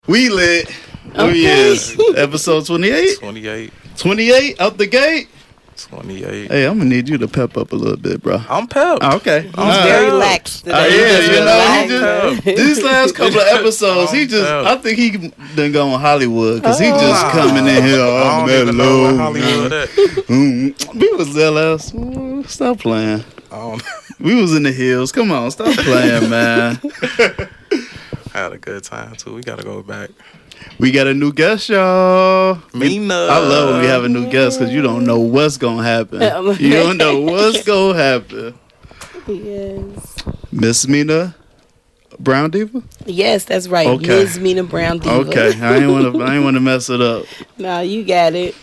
We lit. Oh, Okay. yes. Episode 28? 28. 28 out the gate? 28. Hey, I'm going to need you to pep up a little bit, bro. I'm pepped. Oh, okay. He's very lax today. Yeah, He's you know, relaxed. these last couple of episodes, I think he done go on Hollywood because he just coming in here. I Oh, don't even know low. what Hollywood at. We was there last. Stop playing. We was in the hills. Come on, stop playing, man. Had a good time, too. We got to go back. We got a new guest, y'all. Minah. I love when we have a new guest because you don't know what's going to happen. You don't know what's going to happen. Yes. Miss Minah Brown Divah? Yes, that's right. Okay. Ms. Minah Brown Divah. Okay, I ain't want to mess it up. No, you got it.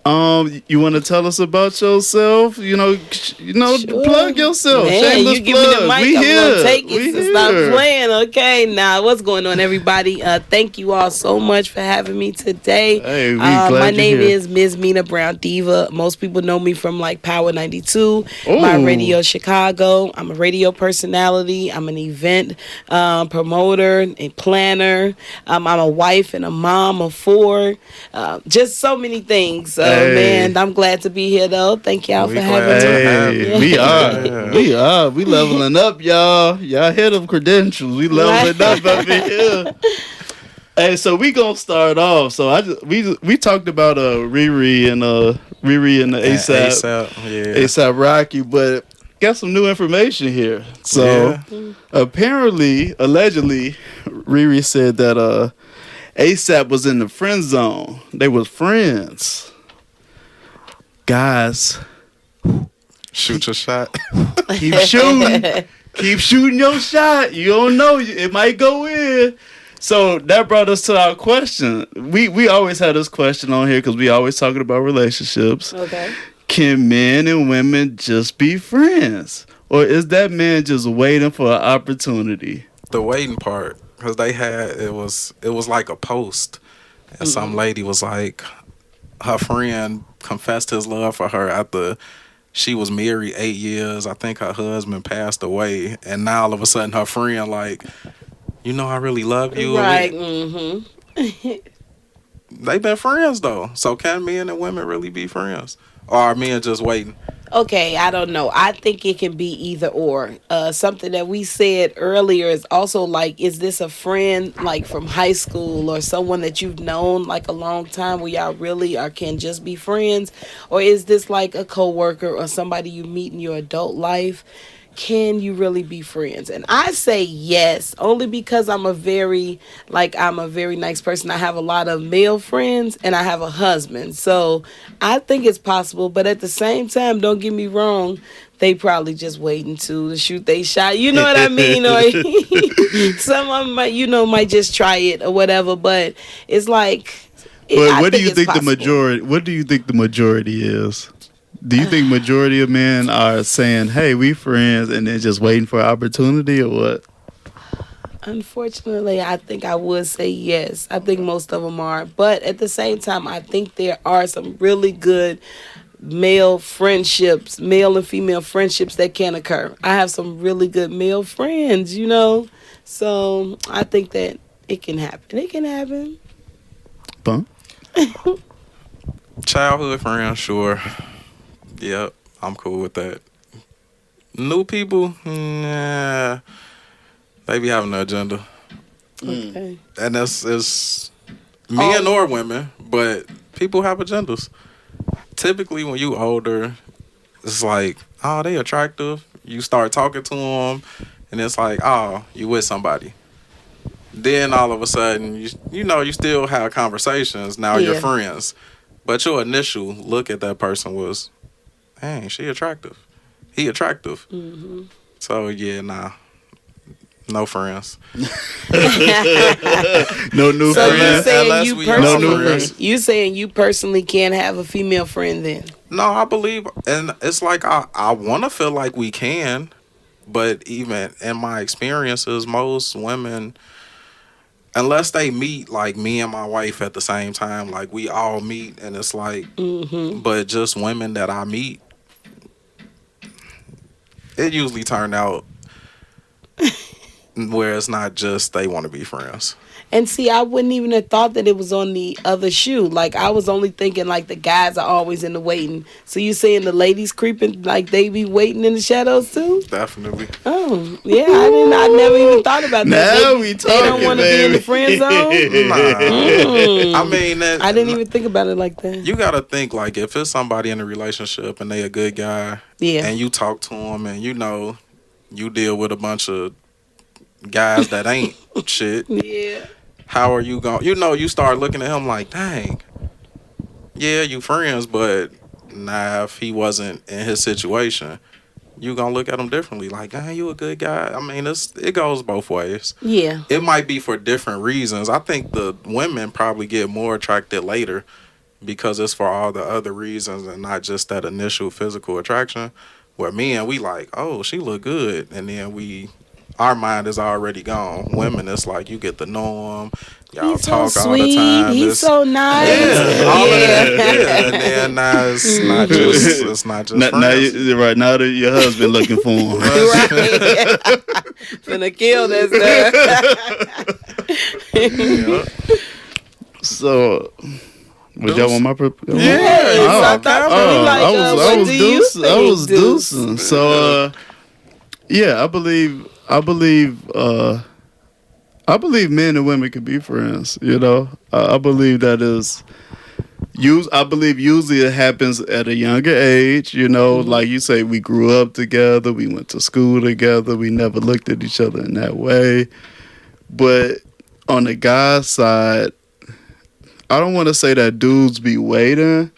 You want to tell us about yourself? Sure. Plug yourself. Man, Shameless you give plug. me the mic, We I'm here. gonna take it. We So here. stop playing, okay? Now, what's going on, everybody? Thank you all so much for having me today. Hey, we glad my you're name here. is Ms. Minah Brown Diva. Most people know me from like Power 92, my Ooh. radio Chicago. I'm a radio personality. I'm an event promoter and planner. I'm a wife and a mom of 4. Just so many things. Hey. Man, I'm glad to be here though. Thank y'all We for glad having to me. have Hey, you. we are. Yeah. We are. We leveling up, y'all. Y'all hear them credentials. We leveling up up in here. Hey, so we gonna start off. So we talked about RiRi and the ASAP Yeah. ASAP Rocky, but got some new information here. So apparently, allegedly, RiRi said that ASAP was in the friend zone. They was friends. Guys, Shoot your shot. keep shooting. Keep shooting your shot. You don't know. It might go in. So that brought us to our question. We always had this question on here because we always talking about relationships. Okay. Can men and women just be friends? Or is that man just waiting for an opportunity? The waiting part, because it was like a post, and some lady was like, her friend confessed his love for her after she was married 8 years. I think her husband passed away, and now all of a sudden her friend like, I really love you. Right. They've been friends though. So can men and women really be friends, or are men just waiting? Okay, I don't know. I think it can be either or. Something that we said earlier is also like, is this a friend like from high school or someone that you've known like a long time where y'all really can just be friends? Or is this like a coworker or somebody you meet in your adult life? Can you really be friends? And I say yes, only because I'm a very nice person. I have a lot of male friends and I have a husband. So I think it's possible, but at the same time, don't get me wrong, they probably just waiting to shoot they shot. You know what I mean? Or some of them might just try it or whatever, but it's like But what do you think possible. what do you think the majority is? Do you think majority of men are saying, "Hey, we friends," and then just waiting for an opportunity, or what? Unfortunately, I think I would say yes. I think most of them are. But at the same time, I think there are some really good male and female friendships that can occur. I have some really good male friends, So I think that it can happen. It can happen. Bump. Childhood friends, sure. Yep, I'm cool with that. New people, nah, they be having an agenda. Okay. And it's men or women, but people have agendas. Typically, when you older, it's like, oh, they attractive. You start talking to them, and it's like, oh, you with somebody. Then all of a sudden, you still have conversations. Now you're friends. But your initial look at that person was, dang, she attractive. He attractive. Mm-hmm. So, yeah, nah. No friends. No new So friends. you saying you personally can't have a female friend then? No, I believe, and it's like I want to feel like we can, but even in my experiences, most women, unless they meet like me and my wife at the same time, like we all meet, and it's like, but just women that I meet, it usually turned out where it's not just they want to be friends. And see, I wouldn't even have thought that it was on the other shoe. Like, I was only thinking, like, the guys are always in the waiting. So you saying the ladies creeping, like, they be waiting in the shadows, too? Definitely. Oh, yeah, I never even thought about that. Now we talking, they don't want to be in the friend zone? Nah. I mean, I didn't even think about it like that. You gotta think, like, if it's somebody in a relationship and they a good guy, Yeah. and you talk to them, and you know you deal with a bunch of guys that ain't shit. Yeah. How are you going? You know, you start looking at him like, dang, yeah, you friends, but nah, if he wasn't in his situation, you gonna look at him differently. Like, dang, you a good guy. I mean, it goes both ways. Yeah. It might be for different reasons. I think the women probably get more attracted later because it's for all the other reasons and not just that initial physical attraction. Where men, we like, oh, she look good, and then our mind is already gone. Women, it's like you get to know them. Y'all He's talk so all the sweet. time. He's so nice. Yeah, all of that. Yeah. Yeah, and then now it's not just now, friends. right now that your husband looking for him. Right. Finna kill that stuff. Yeah. So, was y'all on my I thought you were like, what do you think, I was Deuce? deucing. So, yeah, I believe men and women can be friends. You know, I believe that is. I believe usually it happens at a younger age. You know, like you say, we grew up together, we went to school together, we never looked at each other in that way. But on the guy's side, I don't want to say that dudes be waiting,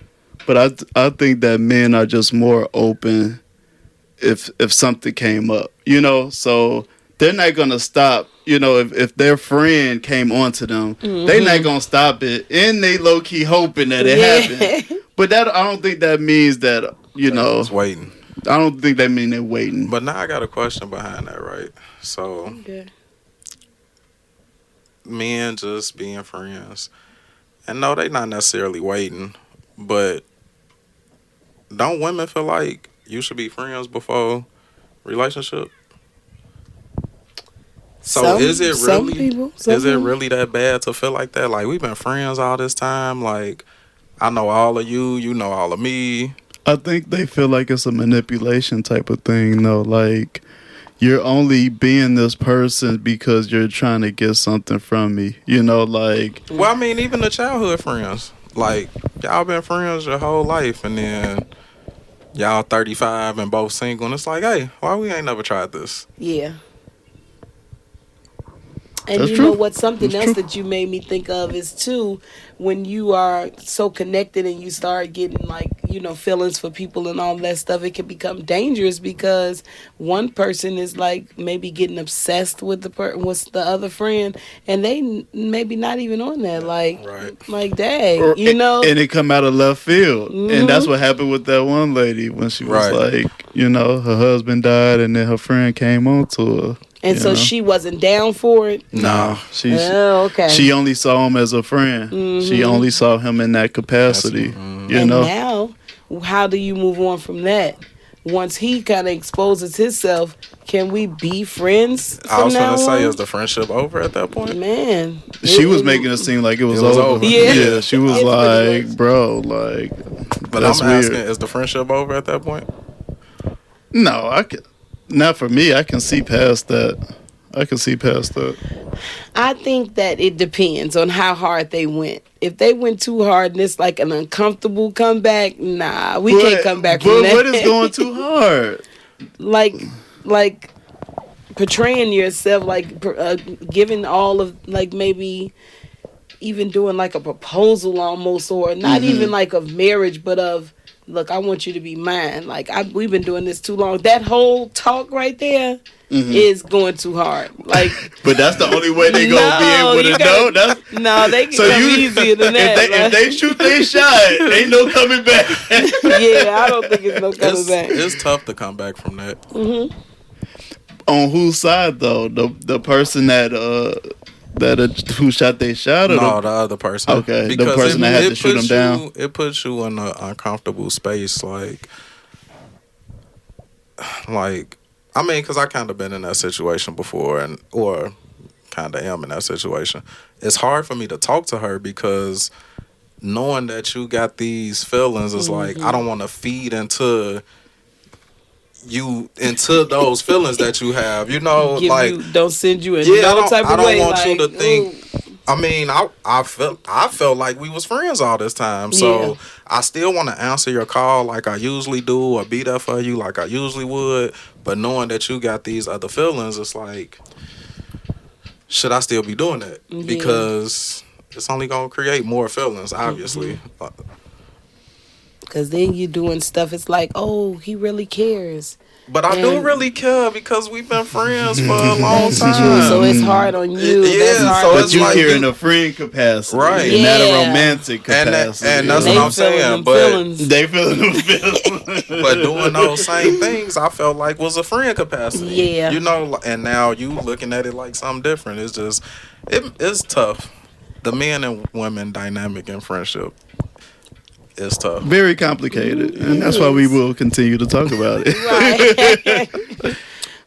but I think that men are just more open if something came up, you know. So they're not gonna stop. You know, if their friend came onto them, they not gonna stop it, and they low key hoping that it happened. But I don't think that means that It's waiting. I don't think that means they're waiting. But now I got a question behind that, right? So, Okay. Men just being friends, and no, they not necessarily waiting, but don't women feel like you should be friends before relationship? So is it really that bad to feel like that? Like, we've been friends all this time. Like, I know all of you, you know all of me. I think they feel like it's a manipulation type of thing, though. Like, you're only being this person because you're trying to get something from me. You know, like. Well, I mean, even the childhood friends. Like, y'all been friends your whole life, and then y'all 35 and both single, and it's like, hey, why we ain't never tried this? Yeah. And That's you true. know what? Something That's else true. that you made me think of is too, when you are so connected and you start getting like, feelings for people and all that stuff, it can become dangerous because one person is like maybe getting obsessed with the other friend, and they maybe not even on that. Like, Right. like dang, And it come out of left field. And that's what happened with that one lady when she was Right. like, her husband died and then her friend came on to her. And so she wasn't down for it. No, okay. She only saw him as a friend. She only saw him in that capacity. And now, how do you move on from that? Once he kind of exposes himself, can we be friends from I was now going to say, on? is the friendship over at that point? Man. She was making it seem like it was over. Yeah. She was It's pretty like, much. bro, like, But that's I'm weird. asking, is the friendship over at that point? No, not for me. I can see past that. I think that it depends on how hard they went. If they went too hard and it's like an uncomfortable comeback, nah, we can't come back from that. But what is going too hard? like portraying yourself, like giving all of, like, maybe even doing like a proposal almost, or not even like of marriage, but of, look, I want you to be mine. Like, we've been doing this too long. That whole talk right there is going too hard. Like, but that's the only way they gonna be able to know. No, they can come easier than that. If they shoot their shot, ain't no coming back. Yeah, I don't think it's no coming back. It's tough to come back from that. On whose side though? The person that who shot their shot, or No, the other person. Okay, the person that had to shoot him down. It puts you in an uncomfortable space, like, I mean, because I kind of been in that situation before, or kind of am in that situation. It's hard for me to talk to her because knowing that you got these feelings is like, I don't want to feed into those feelings that you have. Don't send you in no type of I don't way. want like, you to think. ooh. I mean, I felt like we was friends all this time. So I still want to answer your call like I usually do, or be there for you like I usually would. But knowing that you got these other feelings, it's like, should I still be doing that? Yeah. Because it's only gonna create more feelings, obviously. Because then you're doing stuff. It's like, oh, he really cares. But I do really care because we've been friends for a long That's time. true. So it's hard on you. Yeah, That's hard so on it's But you like care in a friend capacity, right? And not a Yeah. romantic capacity. And that's They what I'm feeling saying. them But feelings. They feeling them feelings. but doing those same things, I felt like was a friend capacity. Yeah. And now you looking at it like something different. It's just, it's tough. The men and women dynamic in friendship is tough. Very complicated, and that's why we will continue to talk about it. Right.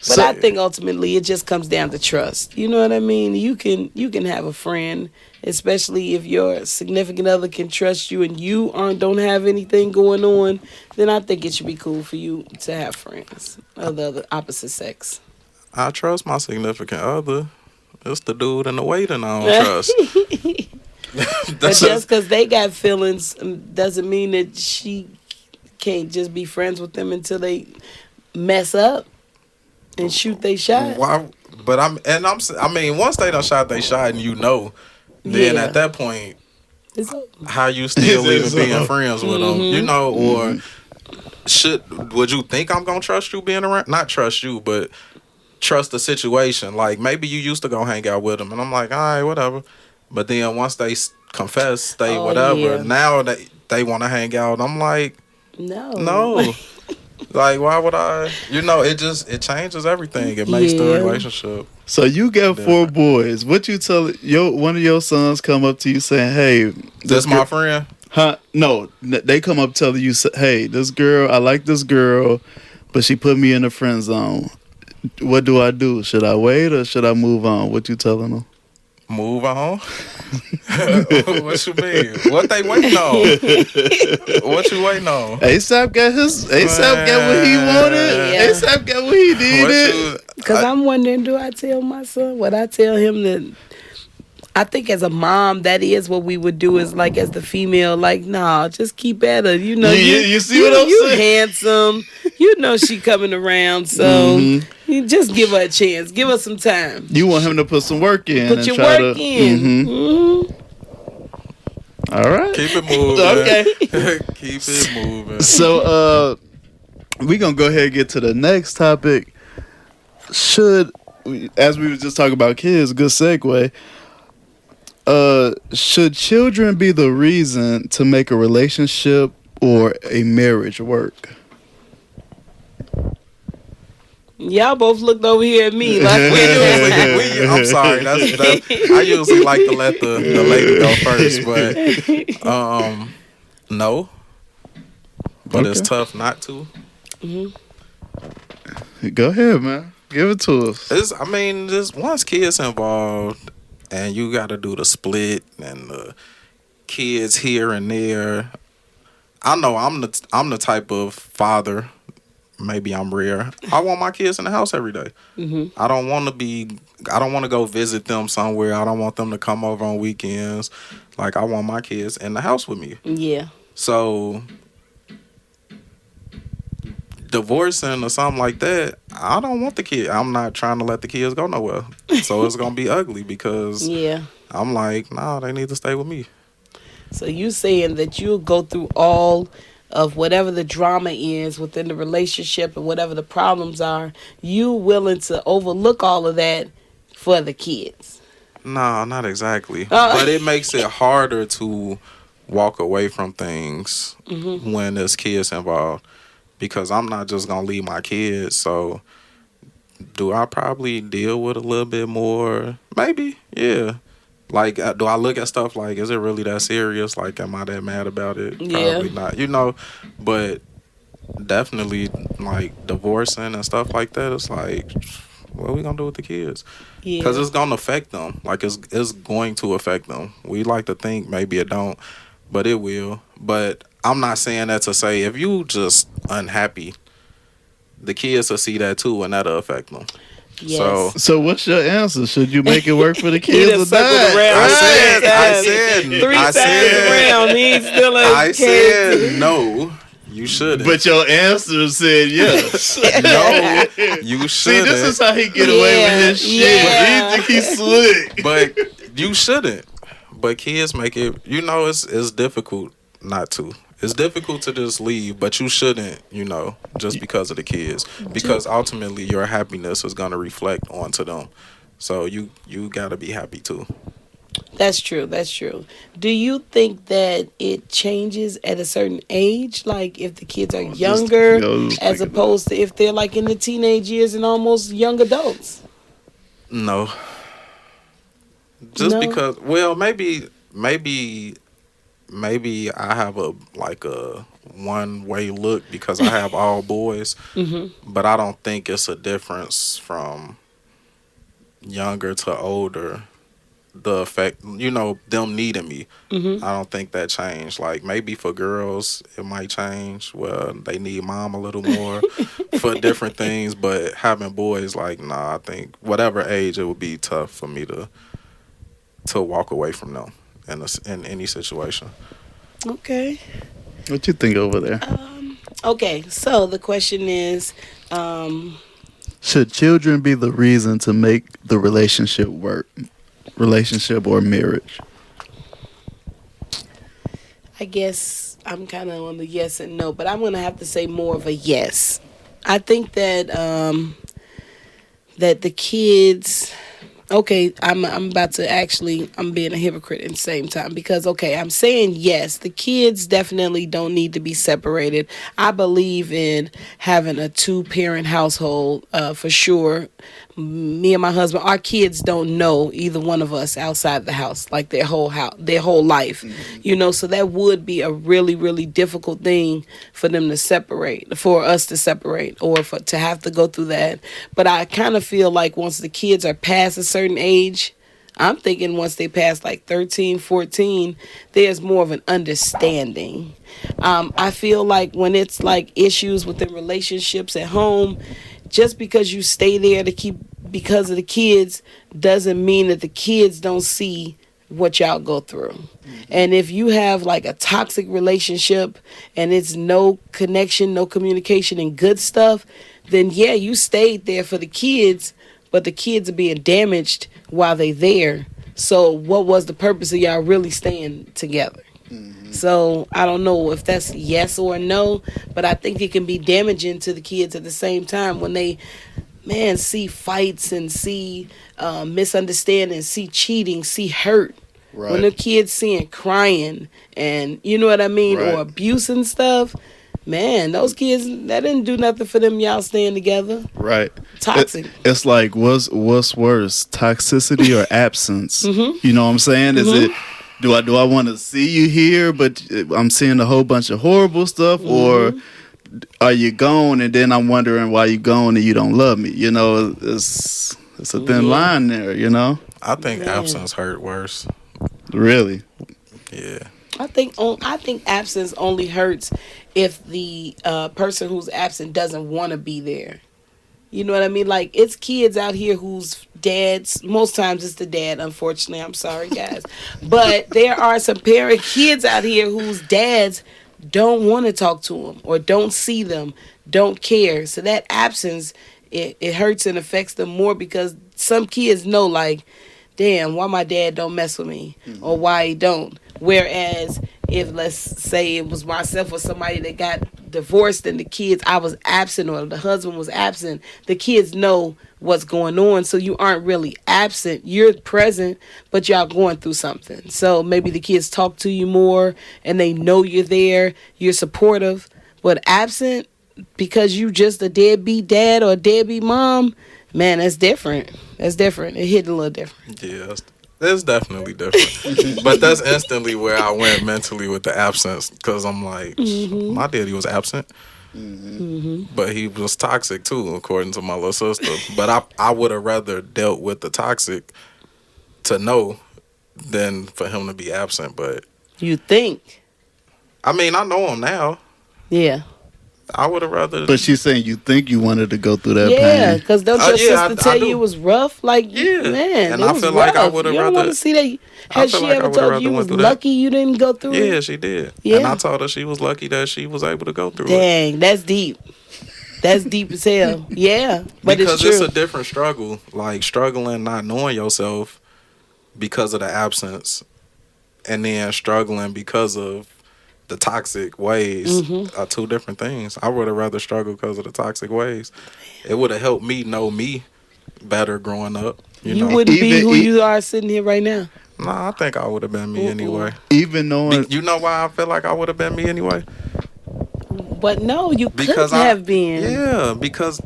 But I think ultimately it just comes down to trust. You know what I mean? You can have a friend, especially if your significant other can trust you and you don't have anything going on, then I think it should be cool for you to have friends of the opposite sex. I trust my significant other. It's the dude in the waiting I don't trust. But just because they got feelings doesn't mean that she can't just be friends with them until they mess up and shoot they shot. Why? But I mean, once they done shot they shot and then Yeah. at that point, It's over. how you still It's even being over. friends with them, or would you think I'm gonna trust you being around? Not trust you, but trust the situation. Like maybe you used to go hang out with them, and I'm like, all right, whatever. But then once they confess, they whatever. Yeah. Now they want to hang out. I'm like, no. Like, why would I? It changes everything. It makes the Yeah. relationship. So you got 4 boys. What you tell one of your sons come up to you saying, "Hey, This my friend." Huh? No, they come up telling you, "Hey, this girl, I like this girl, but she put me in the friend zone. What do I do? Should I wait or should I move on?" What you telling them? Move on. What you mean? What they waiting on? What you waiting on? ASAP got what he wanted. Yeah. ASAP got what he needed. Because I'm wondering, do I tell my son? Would I tell him that? I think as a mom, that is what we would do. Is like as the female, like, nah, just keep at her. You know, you see what I'm you saying? handsome. You know she coming around, so you just give her a chance. Give her some time. You want him to put some work in. Put and your try work to, in. All right. Keep it moving. Okay. Keep it moving. So, we gonna go ahead and get to the next topic. As we were just talking about kids, good segue. Should children be the reason to make a relationship or a marriage work? Y'all both looked over here at me like I'm sorry. I usually like to let the lady go first, but no. But it's tough not to. Go ahead, man. Give it to us. Just once kids involved, and you got to do the split and the kids here and there. I know I'm the type of father. Maybe I'm rare. I want my kids in the house every day. I don't want to go visit them somewhere. I don't want them to come over on weekends. Like, I want my kids in the house with me. Yeah. So divorcing or something like that, I don't want the kid. I'm not trying to let the kids go nowhere. So it's gonna be ugly because I'm like, nah, they need to stay with me. So you saying that you'll go through all of whatever the drama is within the relationship and whatever the problems are, you willing to overlook all of that for the kids? No, not exactly. But it makes it harder to walk away from things when there's kids involved, because I'm not just gonna leave my kids. So do I probably deal with a little bit more? Maybe, yeah. Like, do I look at stuff like, is it really that serious? Like, am I that mad about it? Probably not. But definitely, like, divorcing and stuff like that, it's like, what are we gonna do with the kids? Yeah. Because it's gonna affect them. Like it's going to affect them. We like to think maybe it don't, but it will. But I'm not saying that to say if you just unhappy, the kids will see that too, and that'll affect them. Yes. So what's your answer? Should you make it work for the He kids done or circled not? around I said three I times said around. He's still a I kid. said no. You shouldn't. But your answer said yes. No, you See, shouldn't. this is how he get away with his shit. Yeah. He think he's slick. But you shouldn't. But kids make it. You know, it's difficult not to. It's difficult to just leave, but you shouldn't. You know, just because of the kids, because ultimately your happiness is gonna reflect onto them. So you gotta be happy too. That's true. That's true. Do you think that it changes at a certain age? Like if the kids are younger as opposed to if they're like in the teenage years and almost young adults? No. Just No? because, well, maybe I have a one-way look because I have all boys, but I don't think it's a difference from younger to older. The effect, you know, them needing me. I don't think that changed. Like maybe for girls, it might change. Well, they need mom a little more for different things. But having boys, like, nah, I think whatever age, it would be tough for me to walk away from them in any situation. Okay. What you think over there? Okay. So the question is, Should children be the reason to make the relationship work? Relationship or marriage? I guess I'm kind of on the yes and no, but I'm going to have to say more of a yes. I think that that the kids. Okay, I'm about to actually, I'm being a hypocrite at the same time because, okay, I'm saying yes, the kids definitely don't need to be separated. I believe in having a 2-parent household for sure. Me and my husband, our kids don't know either one of us outside the house, like their whole life, you know, so that would be a really, really difficult thing for them to separate, for us to separate, or to have to go through that. But I kind of feel like once the kids are past a certain age, I'm thinking once they pass like 13, 14, there's more of an understanding. I feel like when it's like issues within relationships at home, just because you stay there because of the kids doesn't mean that the kids don't see what y'all go through. And if you have like a toxic relationship and it's no connection, no communication and good stuff, then yeah, you stayed there for the kids, but the kids are being damaged while they're there. So what was the purpose of y'all really staying together? So I don't know if that's yes or no, but I think it can be damaging to the kids at the same time when they, see fights and see misunderstanding, see cheating, see hurt. Right. When the kids seeing crying and you know what I mean, or abuse and stuff, man, those kids, that didn't do nothing for them. Y'all staying together, right? Toxic. It's like what's worse, toxicity or absence? You know what I'm saying? Is it? Do I want to see you here, but I'm seeing a whole bunch of horrible stuff, or are you gone and then I'm wondering why you gone and you don't love me? You know, it's a thin line there. You know, I think absence hurt worse. Really? Yeah. I think absence only hurts if the person who's absent doesn't want to be there. You know what I mean? Like, it's kids out here whose dads, most times it's the dad, unfortunately. I'm sorry, guys. But there are some kids out here whose dads don't want to talk to them or don't see them, don't care. So that absence, it hurts and affects them more because some kids know, like, damn, why my dad don't mess with me or why he don't. Whereas if, let's say it was myself or somebody that got divorced and the kids, I was absent or the husband was absent, the kids know what's going on. So you aren't really absent. You're present, but y'all going through something. So maybe the kids talk to you more and they know you're there. You're supportive. But absent because you just a deadbeat dad or a deadbeat mom, man, that's different. That's different. It hit a little different. Yeah, that's definitely different. But that's instantly where I went mentally with the absence because I'm like, my daddy was absent. But he was toxic too, according to my little sister. But I would have rather dealt with the toxic to know than for him to be absent. But You think? I mean, I know him now. Yeah. I would have rather. But she's saying you think you wanted to go through that Yeah, pain. because don't your yeah, sister I tell do. you it was rough? Like, Yeah. man, And it I was feel like I rough. would've You don't want rather- to see that. I Has feel she like I ever would've told rather you you went was through that. lucky you didn't go through it? Yeah, she did. Yeah. And I told her she was lucky that she was able to go through it. Dang, that's deep. That's deep as hell. Yeah, but Because it's true. a different struggle. Like struggling not knowing yourself because of the absence, and then struggling because of the toxic ways are two different things. I would have rather struggled because of the toxic ways. It would have helped me know me better growing up. You know? wouldn't be Even who you are sitting here right now. Nah, I think I would have been me anyway. Even knowing You know why I feel like I would have been me anyway? But no, you Because couldn't have been. Yeah, because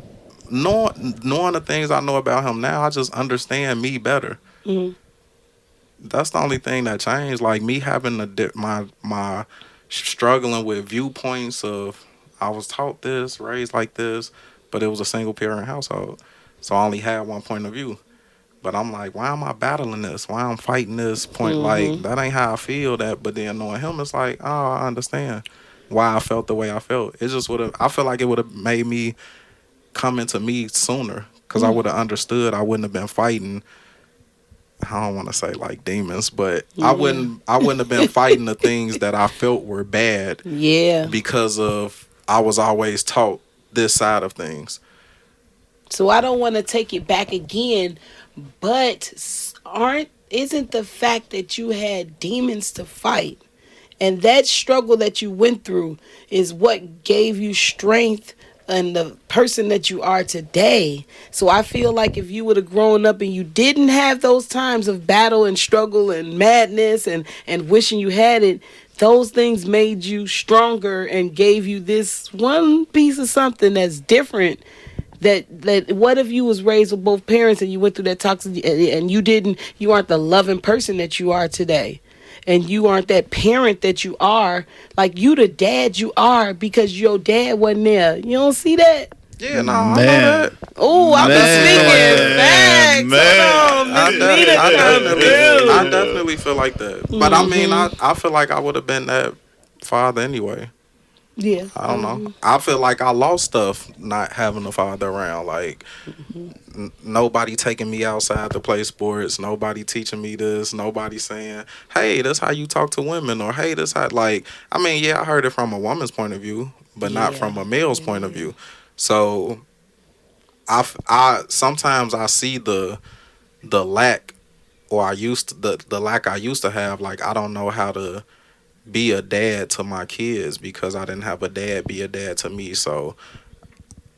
knowing the things I know about him now, I just understand me better. Mhm. That's the only thing that changed. Like me having my struggling with viewpoints of I was taught this, raised like this, but it was a single parent household, so I only had one point of view. But I'm like, why am I battling this? Why I'm fighting this point? Like that ain't how I feel. That, but then knowing him, it's like, oh, I understand why I felt the way I felt. It just would have. I feel like it would have made me come into me sooner because I would have understood. I wouldn't have been fighting. I don't want to say like demons, but I wouldn't have been fighting the things that I felt were bad. Yeah. Because of I was always taught this side of things. So I don't want to take it back again, but isn't the fact that you had demons to fight and that struggle that you went through is what gave you strength and the person that you are today. So I feel like if you would have grown up and you didn't have those times of battle and struggle and madness and wishing you had it, those things made you stronger and gave you this one piece of something that's different. That what if you was raised with both parents and you went through that toxic and you aren't the loving person that you are today. And you aren't that parent that you are. Like, you the dad you are because your dad wasn't there. You don't see that? Yeah, no, I know Man. that. Oh, I'm just speaking facts. Man. I definitely feel like that. But I mean, I feel like I would have been that father anyway. Yeah. I don't know. I feel like I lost stuff not having a father around. Like nobody taking me outside to play sports. Nobody teaching me this. Nobody saying, "Hey, that's how you talk to women," or "Hey, that's how." Like, I mean, yeah, I heard it from a woman's point of view, but not from a male's point of view. So, I sometimes I see the lack, or the lack I used to have. Like, I don't know how to be a dad to my kids because I didn't have a dad be a dad to me. So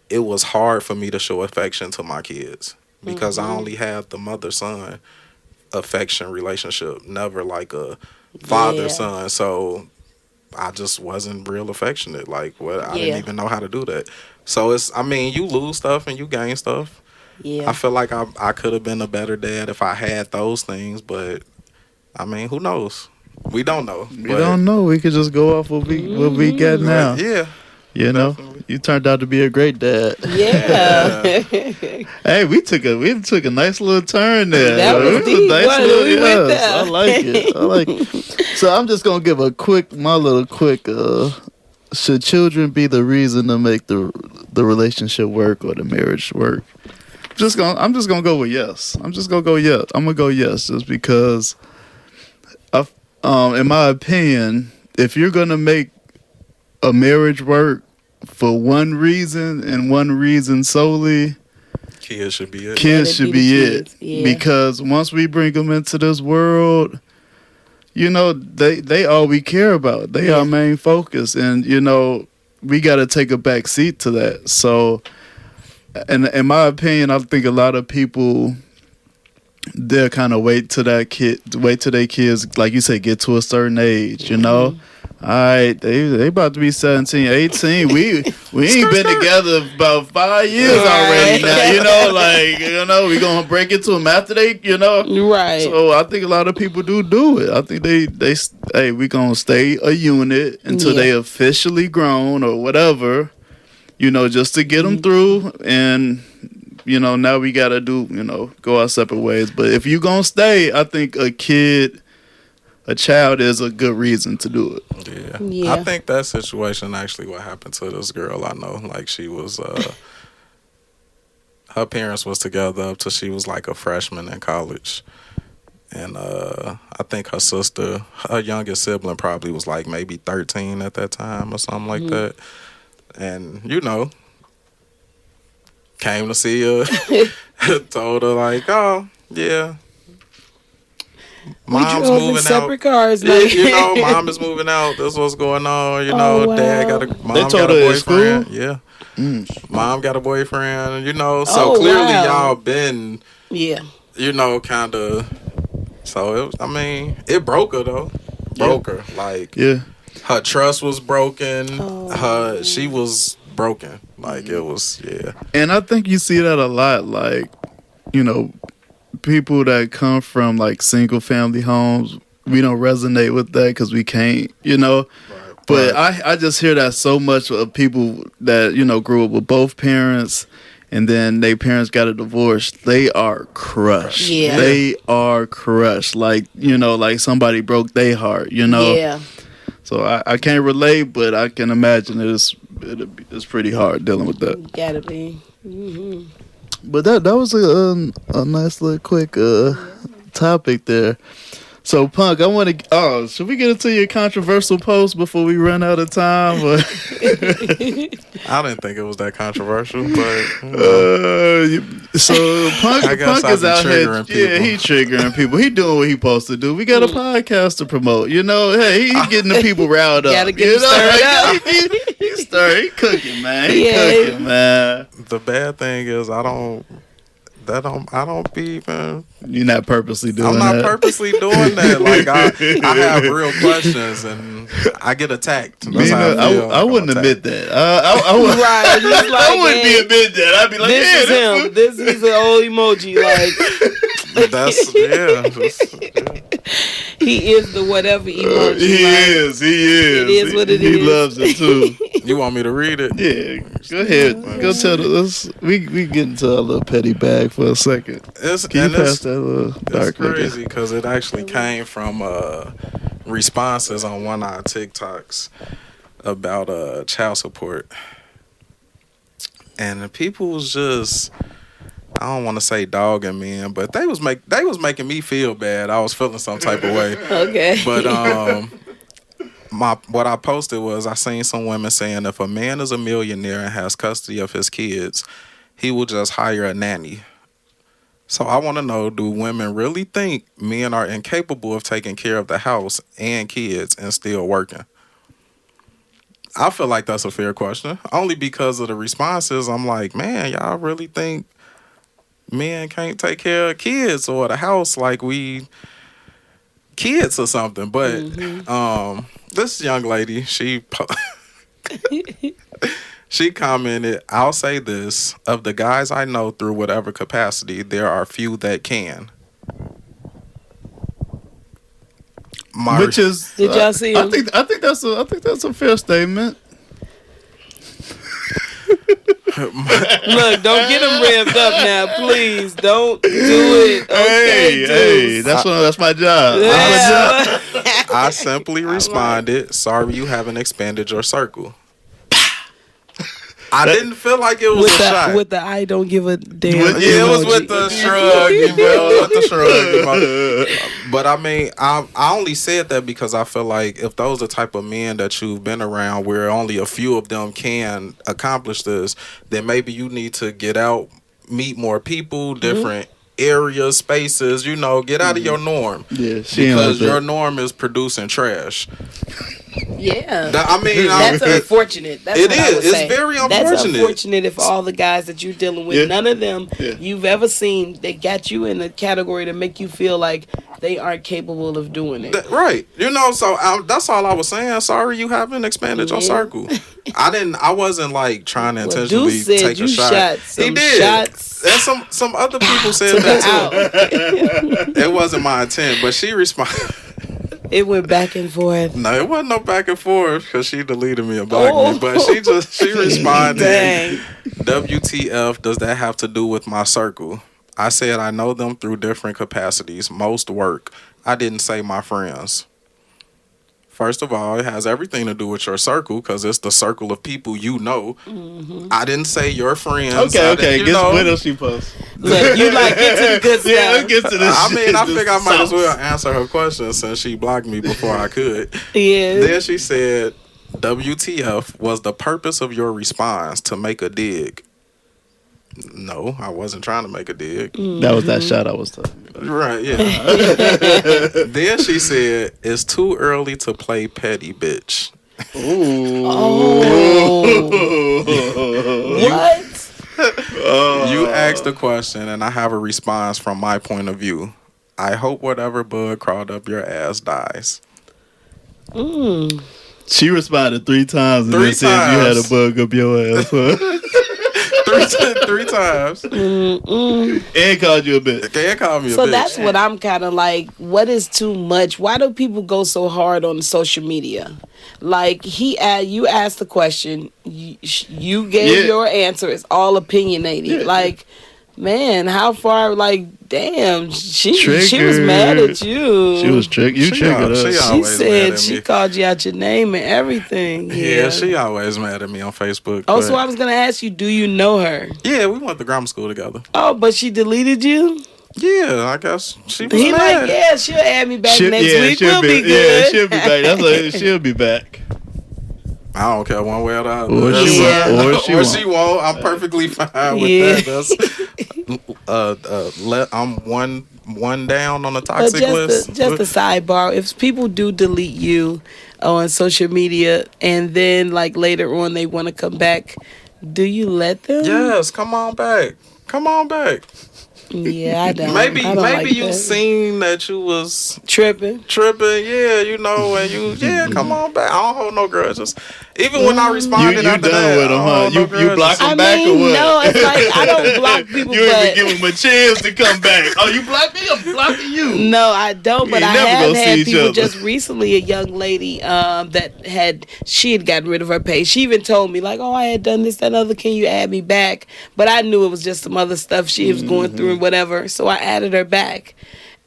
it was hard for me to show affection to my kids because I only had the mother-son affection relationship, never like a father-son. So I just wasn't real affectionate. Like, I didn't even know how to do that. So you lose stuff and you gain stuff. Yeah. I feel like I could have been a better dad if I had those things, but I mean, who knows? We don't know. we don't know. We could just go off what we got now. Yeah. You know, you turned out to be a great dad. Yeah. Hey, we took a nice little turn there. That was deep. We went there. I like it. So I'm just gonna give my little quick. Should children be the reason to make the relationship work or the marriage work? I'm just gonna go with yes. I'm gonna go yes, just because. In my opinion, if you're gonna make a marriage work for one reason and one reason solely, kids should be it. Kids should be it. Yeah. Because once we bring them into this world, you know, they all we care about. They our main focus, and you know, we got to take a back seat to that. So, and in my opinion, I think a lot of people, they'll kind of wait till their kids, like you say, get to a certain age, you know? All right, they about to be 17, 18. We ain't been together about 5 years already now, you know? Like, you know, we going to break into them after they, you know? Right. So I think a lot of people do it. I think we going to stay a unit until they officially grown or whatever. just to get them through. And, now we got to go our separate ways. But if you going to stay, I think a child is a good reason to do it. Yeah. I think that situation actually what happened to this girl I know. Like, she was, her parents was together up till she was like a freshman in college. And I think her sister, her youngest sibling probably was like maybe 13 at that time or something like that. And, came to see her, told her like, oh, yeah. Mom's moving separate out. Cars, like. Mom is moving out. That's what's going on. Wow. Dad got They told got a her at boyfriend. school? Yeah. Mom got a boyfriend. So clearly y'all been, kind of. So it broke her though. Broke her. Like, her trust was broken. She was broken. Like, it was, And I think you see that a lot. Like, people that come from like single family homes, we don't resonate with that because we can't, Right. But I just hear that so much of people that, grew up with both parents and then their parents got a divorce. They are crushed. Yeah. They are crushed. Like, like somebody broke their heart, Yeah. So I can't relate, but I can imagine it's pretty hard dealing with that. Gotta be. Mm-hmm. But that was a nice little quick topic there. So, Punk, I want to. Oh, should we get into your controversial post before we run out of time? I didn't think it was that controversial, but so Punk is out here. People. Yeah, he triggering people. He doing what he supposed to do. We got a podcast to promote. Hey, he getting the people riled up. Gotta get stirred up. He stirring. He cooking, man. He cooking, man. The bad thing is I don't be even. You're not purposely doing that. I'm not purposely doing that. Like, I have real questions and I get attacked. That's how I feel. I wouldn't admit that. I wouldn't be admit that. I'd be like, this is him. He's an old emoji. Like, he is the whatever emoji. He is. It is what it is. He loves it too. You want me to read it? Yeah, go ahead. Go tell us. We get into a little petty bag for a second. Can you pass that little dark? It's crazy because it actually came from responses on one of our TikToks about child support, and the people was just. I don't want to say dogging me, but they was making me feel bad. I was feeling some type of way. Okay. But what I posted was I seen some women saying if a man is a millionaire and has custody of his kids, he will just hire a nanny. So I want to know, do women really think men are incapable of taking care of the house and kids and still working? I feel like that's a fair question. Only because of the responses, I'm like, man, y'all really think men can't take care of kids or the house like we kids or something? But this young lady, she commented, I'll say this, of the guys I know through whatever capacity, there are few that can. Which is, did y'all see him? I think that's a fair statement. Look, don't get him revved up now, please. Don't do it. Okay, hey, that's my job. Yeah. I simply responded, sorry you haven't expanded your circle. I didn't feel like it was a shot. With the I don't give a damn. It was with the shrug, But I mean, I only said that because I feel like if those are the type of men that you've been around where only a few of them can accomplish this, then maybe you need to get out, meet more people, different areas, spaces, get out of your norm. Yeah, because your norm is producing trash. Yeah, that's unfortunate. That's it what is. I would say. It's very unfortunate. That's unfortunate if all the guys that you're dealing with, none of them you've ever seen, they got you in a category to make you feel like they aren't capable of doing it. Right. So that's all I was saying. Sorry you haven't expanded your circle. I wasn't like trying to intentionally Deuce said take a shot. He did. Shots. And some other people said that too. It wasn't my intent, but she responded. It went back and forth. No, it wasn't no back and forth because she deleted me and blocked me. But she responded, Dang. WTF does that have to do with my circle? I said I know them through different capacities, most work. I didn't say my friends. First of all, it has everything to do with your circle because it's the circle of people you know. Mm-hmm. I didn't say your friends. Okay. Guess what else she posts? Look, you like get to the good stuff. Yeah, let's get to this. I mean, I think I might as well answer her question since she blocked me before I could. Yeah. Then she said, WTF was the purpose of your response to make a dig? No, I wasn't trying to make a dig. Mm-hmm. That was that shot I was talking about. Right, yeah. Then she said, it's too early to play petty, bitch. Ooh. Oh. What? You asked the question, and I have a response from my point of view. I hope whatever bug crawled up your ass dies. She responded 3 times and then said you had a bug up your ass. Three times. And called you a bitch. And called me a bitch. So that's what I'm kind of like. What is too much? Why do people go so hard on social media? Like you asked the question, you gave your answer. It's all opinionated. Yeah. Like, man, how far? Like, damn, she was mad at you. She was triggered. You triggered us. She said she called you out your name and everything. Yeah, she always mad at me on Facebook. Oh, so I was gonna ask you, do you know her? Yeah, we went to grammar school together. Oh, but she deleted you? Yeah, I guess she was mad. Like, yeah, she'll add me back next week. We'll be good. Yeah, she'll be back. That's what she'll be back. I don't care one way or the other. Or she won't. I'm perfectly fine with that. I'm one down on the toxic list. Just a sidebar. If people do delete you on social media and then like later on they want to come back, do you let them? Yes, come on back. Come on back. Yeah, I don't. Maybe like you that. seen that you was tripping. Yeah, you know, and come on back. I don't hold no grudges. Even when I responded after that, with them, huh? You block them back or what? No, it's like I don't block people. You even give them a chance to come back. Oh, you blocked me? I'm blocking you. No, I don't. But I have had people just recently. A young lady she had gotten rid of her page. She even told me like, "Oh, I had done this, that, and other. Can you add me back?" But I knew it was just some other stuff she was going through and whatever. So I added her back,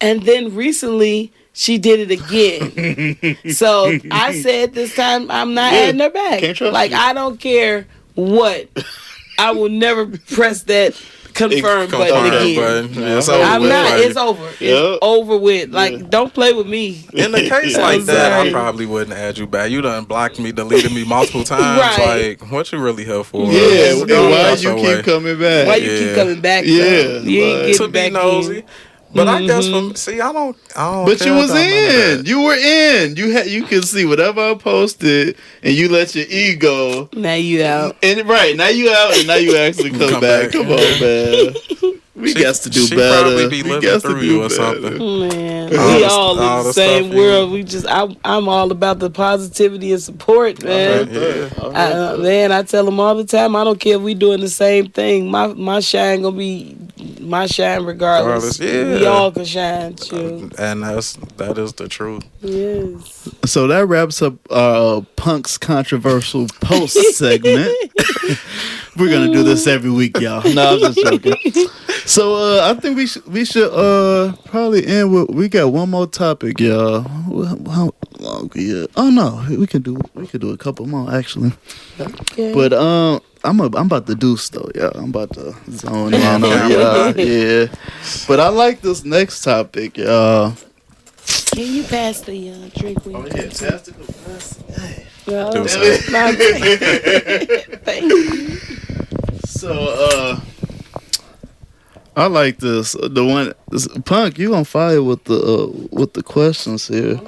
and then recently. She did it again. So I said this time I'm not adding her back. Like I don't care what. I will never press that confirm button again. I'm not. It's over. It's over with. Like don't play with me. In a case like that, I probably wouldn't add you back. You done blocked me, deleted me multiple times. Right. Like what you really here for? Yeah. Why you keep coming back? Why you keep coming back? Yeah. You ain't getting back nosy. But I guess I don't. But you was in. You were in. You could see whatever I posted, and you let your ego. Now you out. And now you out, and now you actually come back. Come on, man. We got to do better. Probably be living through you or something. Man, we all in the same world. We just, I'm all about the positivity and support, man. Man, I tell them all the time. I don't care if we doing the same thing. My shine gonna be my shine regardless. We all can shine too. And that is the truth. Yes. So that wraps up Punk's controversial post segment. We're gonna do this every week, y'all. No, I'm just joking. So I think we should probably end with, we got one more topic, y'all. How long? Yeah. Oh no, we could do a couple more actually. Okay. But I'm about to Deuce though, yeah. I'm about to zone in on y'all. Yeah. But I like this next topic, y'all. Can you pass the drink? Oh yeah, pass the glass. Hey. Thank you. So I like this. Punk, you on fire with the questions here.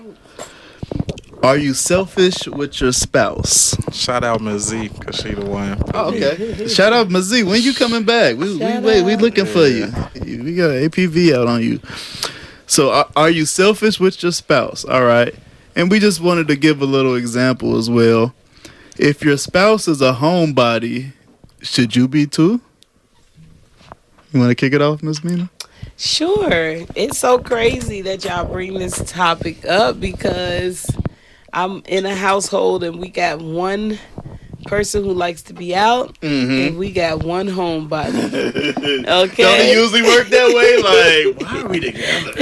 Are you selfish with your spouse? Shout out Ms. Z, cause she the one. Oh, okay. Shout out Ms. Z. When you coming back? We looking for you. We got APV out on you. So are you selfish with your spouse? All right. And we just wanted to give a little example as well. If your spouse is a homebody, should you be too? You want to kick it off, Ms. Minah? Sure. It's so crazy that y'all bring this topic up because I'm in a household and we got one person who likes to be out and we got one homebody. Okay. Don't it usually work that way? Like, why are we together?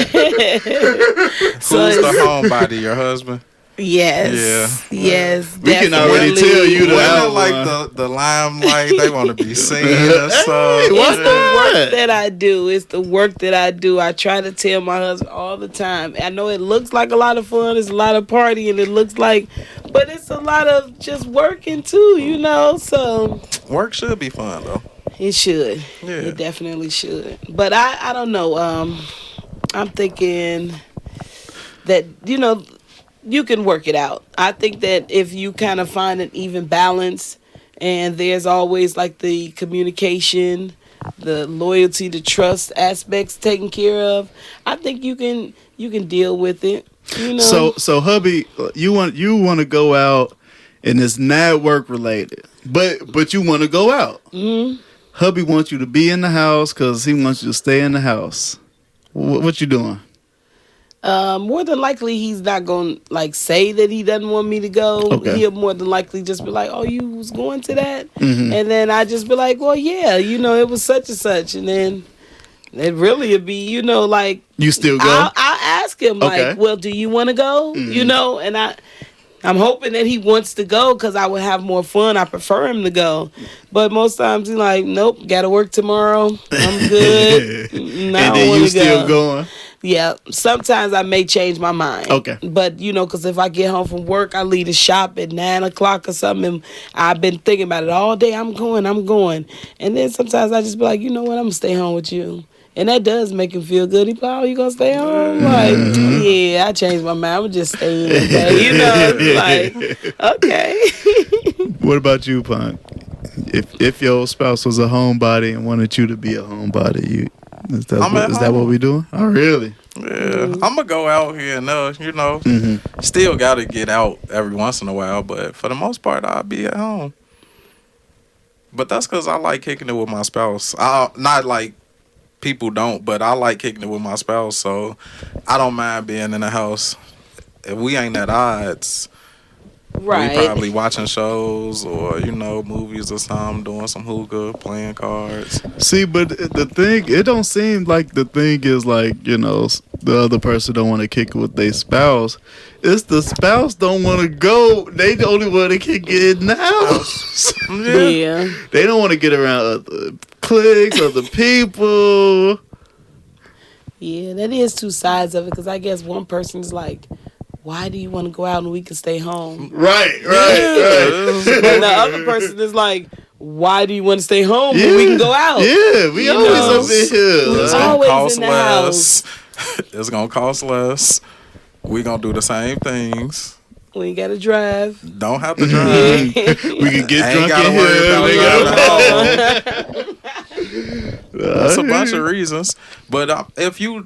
Who's the homebody? Your husband? Yes. Yeah. Yes. We can already definitely. tell you the Women out like one. the limelight. They want to be seen and stuff. It's Why the not? work that I do. It's the work that I do. I try to tell my husband all the time. I know it looks like a lot of fun. It's a lot of partying. It looks like, but it's a lot of just working too, you know. So Work should be fun though. it should. Yeah. It definitely should. But I don't know. I'm thinking that, you know, you can work it out. I think that if you kind of find an even balance and there's always like the communication, the loyalty, the trust aspects taken care of, I think you can deal with it. You know. So hubby, you want to go out and it's not work related, but you want to go out. Mm-hmm. Hubby wants you to be in the house because he wants you to stay in the house. What you doing? More than likely, he's not going to like say that he doesn't want me to go. Okay. He'll more than likely just be like, "Oh, you was going to that," Mhm. and then I just be like, "Well, yeah, you know, it was such and such," and then it really would be, you know, like You still go? I'll ask him Okay. like, "Well, do you want to go?" You know, and I'm hoping that he wants to go because I would have more fun. I prefer him to go, but most times he's like, "Nope, got to work tomorrow. I'm good." And then you still going? Yeah, sometimes I may change my mind. Okay. But, you know, because if I get home from work, I leave the shop at 9 o'clock or something, and I've been thinking about it all day. I'm going. And then sometimes I just be like, you know what, I'm going to stay home with you. And that does make him feel good. He be like, oh, you going to stay home? Like, yeah, I changed my mind. I'm going to just stay in today. You know, like, okay. What about you, Punk? If your spouse was a homebody and wanted you to be a homebody, is that what we doing? Oh, really? Yeah, I'm gonna go out here and you know, still gotta get out every once in a while, but for the most part, I'll be at home. But that's because I like kicking it with my spouse. Not like people don't, but I like kicking it with my spouse, so I don't mind being in the house. If we ain't at odds, Right. we probably watching shows or, you know, movies or something, doing some hookah, playing cards. See, but the thing, it don't seem like the thing is like, you know, the other person don't want to kick it with their spouse. It's the spouse don't want to go. They the only one that can get in the house. Yeah. They don't want to get around other cliques, other people. Yeah, that is two sides of it because I guess one person's like, why do you want to go out and we can stay home? Right. And the other person is like, why do you want to stay home when we can go out? Yeah, we always know? up in here. It's Always gonna cost in the less. It's gonna cost less. We gonna do the same things. We ain't got to drive. Don't have to drive. We can get Ain't drunk gotta in worry here. about driving home. That's a bunch of reasons. But if you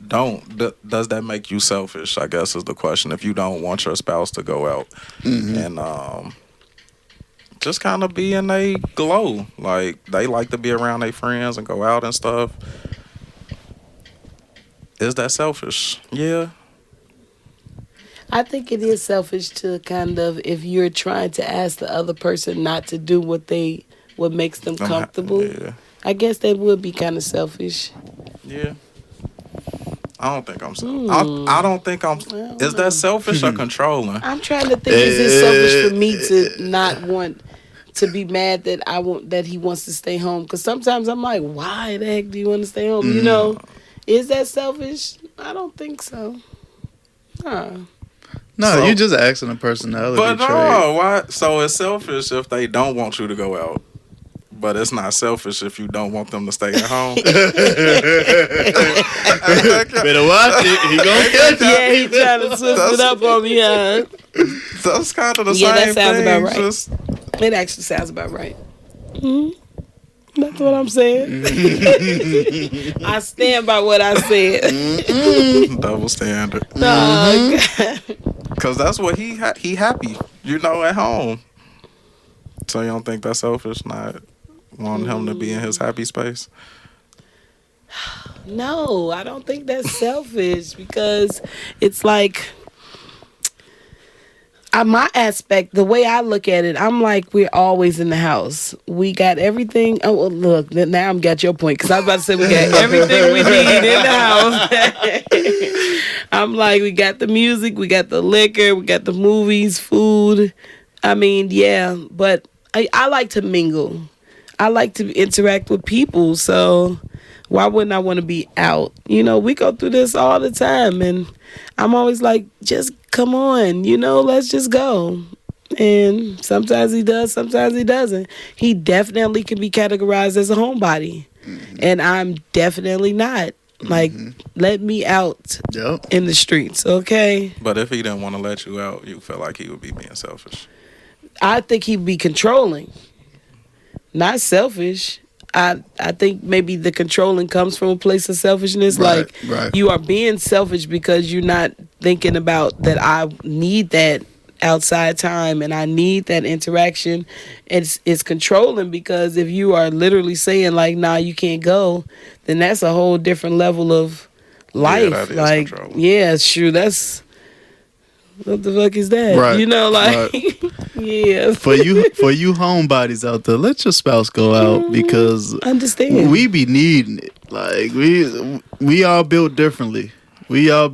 don't, does that make you selfish? I guess is the question. If you don't want your spouse to go out and just kind of be in a glow, like they like to be around their friends and go out and stuff. Is that selfish? Yeah. I think it is selfish to kind of, if you're trying to ask the other person not to do what makes them comfortable. Yeah. I guess that would be kind of selfish. Yeah. I don't think I'm selfish. I don't think I'm. Is that selfish or controlling? I'm trying to think, is it selfish for me to not want to be mad that he wants to stay home? Because sometimes I'm like, why the heck do you want to stay home? You know, is that selfish? I don't think so. No, you're just asking a personality But trait. no, why? So it's selfish if they don't want you to go out, but it's not selfish if you don't want them to stay at home. Better watch it. He gonna catch you. Yeah, he trying to twist it up on me. That's kind of the Yeah, same that sounds thing. about right. Just, It actually sounds about right. That's what I'm saying. I stand by what I said. double standard. No, Because that's what he happy, you know, at home. So you don't think that's selfish, not wanting him to be in his happy space? No, I don't think that's selfish because it's like my aspect, the way I look at it, I'm like, we're always in the house. We got everything. Oh, well, look, now I'm got your point because I was about to say we got everything we need in the house. I'm like, we got the music, we got the liquor, we got the movies, food. I mean, yeah, but I like to mingle. I like to interact with people, so why wouldn't I want to be out? You know, we go through this all the time, and I'm always like, just come on, let's just go. And sometimes he does, sometimes he doesn't. He definitely can be categorized as a homebody, and I'm definitely not. Like, let me out in the streets, okay? But if he didn't want to let you out, you feel like he would be being selfish. I think he'd be controlling, not selfish. I think maybe the controlling comes from a place of selfishness. Right, like, right. You are being selfish because you're not thinking about that I need that outside time and I need that interaction. It's controlling because if you are literally saying, like, nah, you can't go, then that's a whole different level of life. Yeah, that is like, controlling. yeah, sure, that's... What the fuck is that? Right. Yeah. For you homebodies out there, let your spouse go out because understand. we be needing it. Like we all built differently. We ain't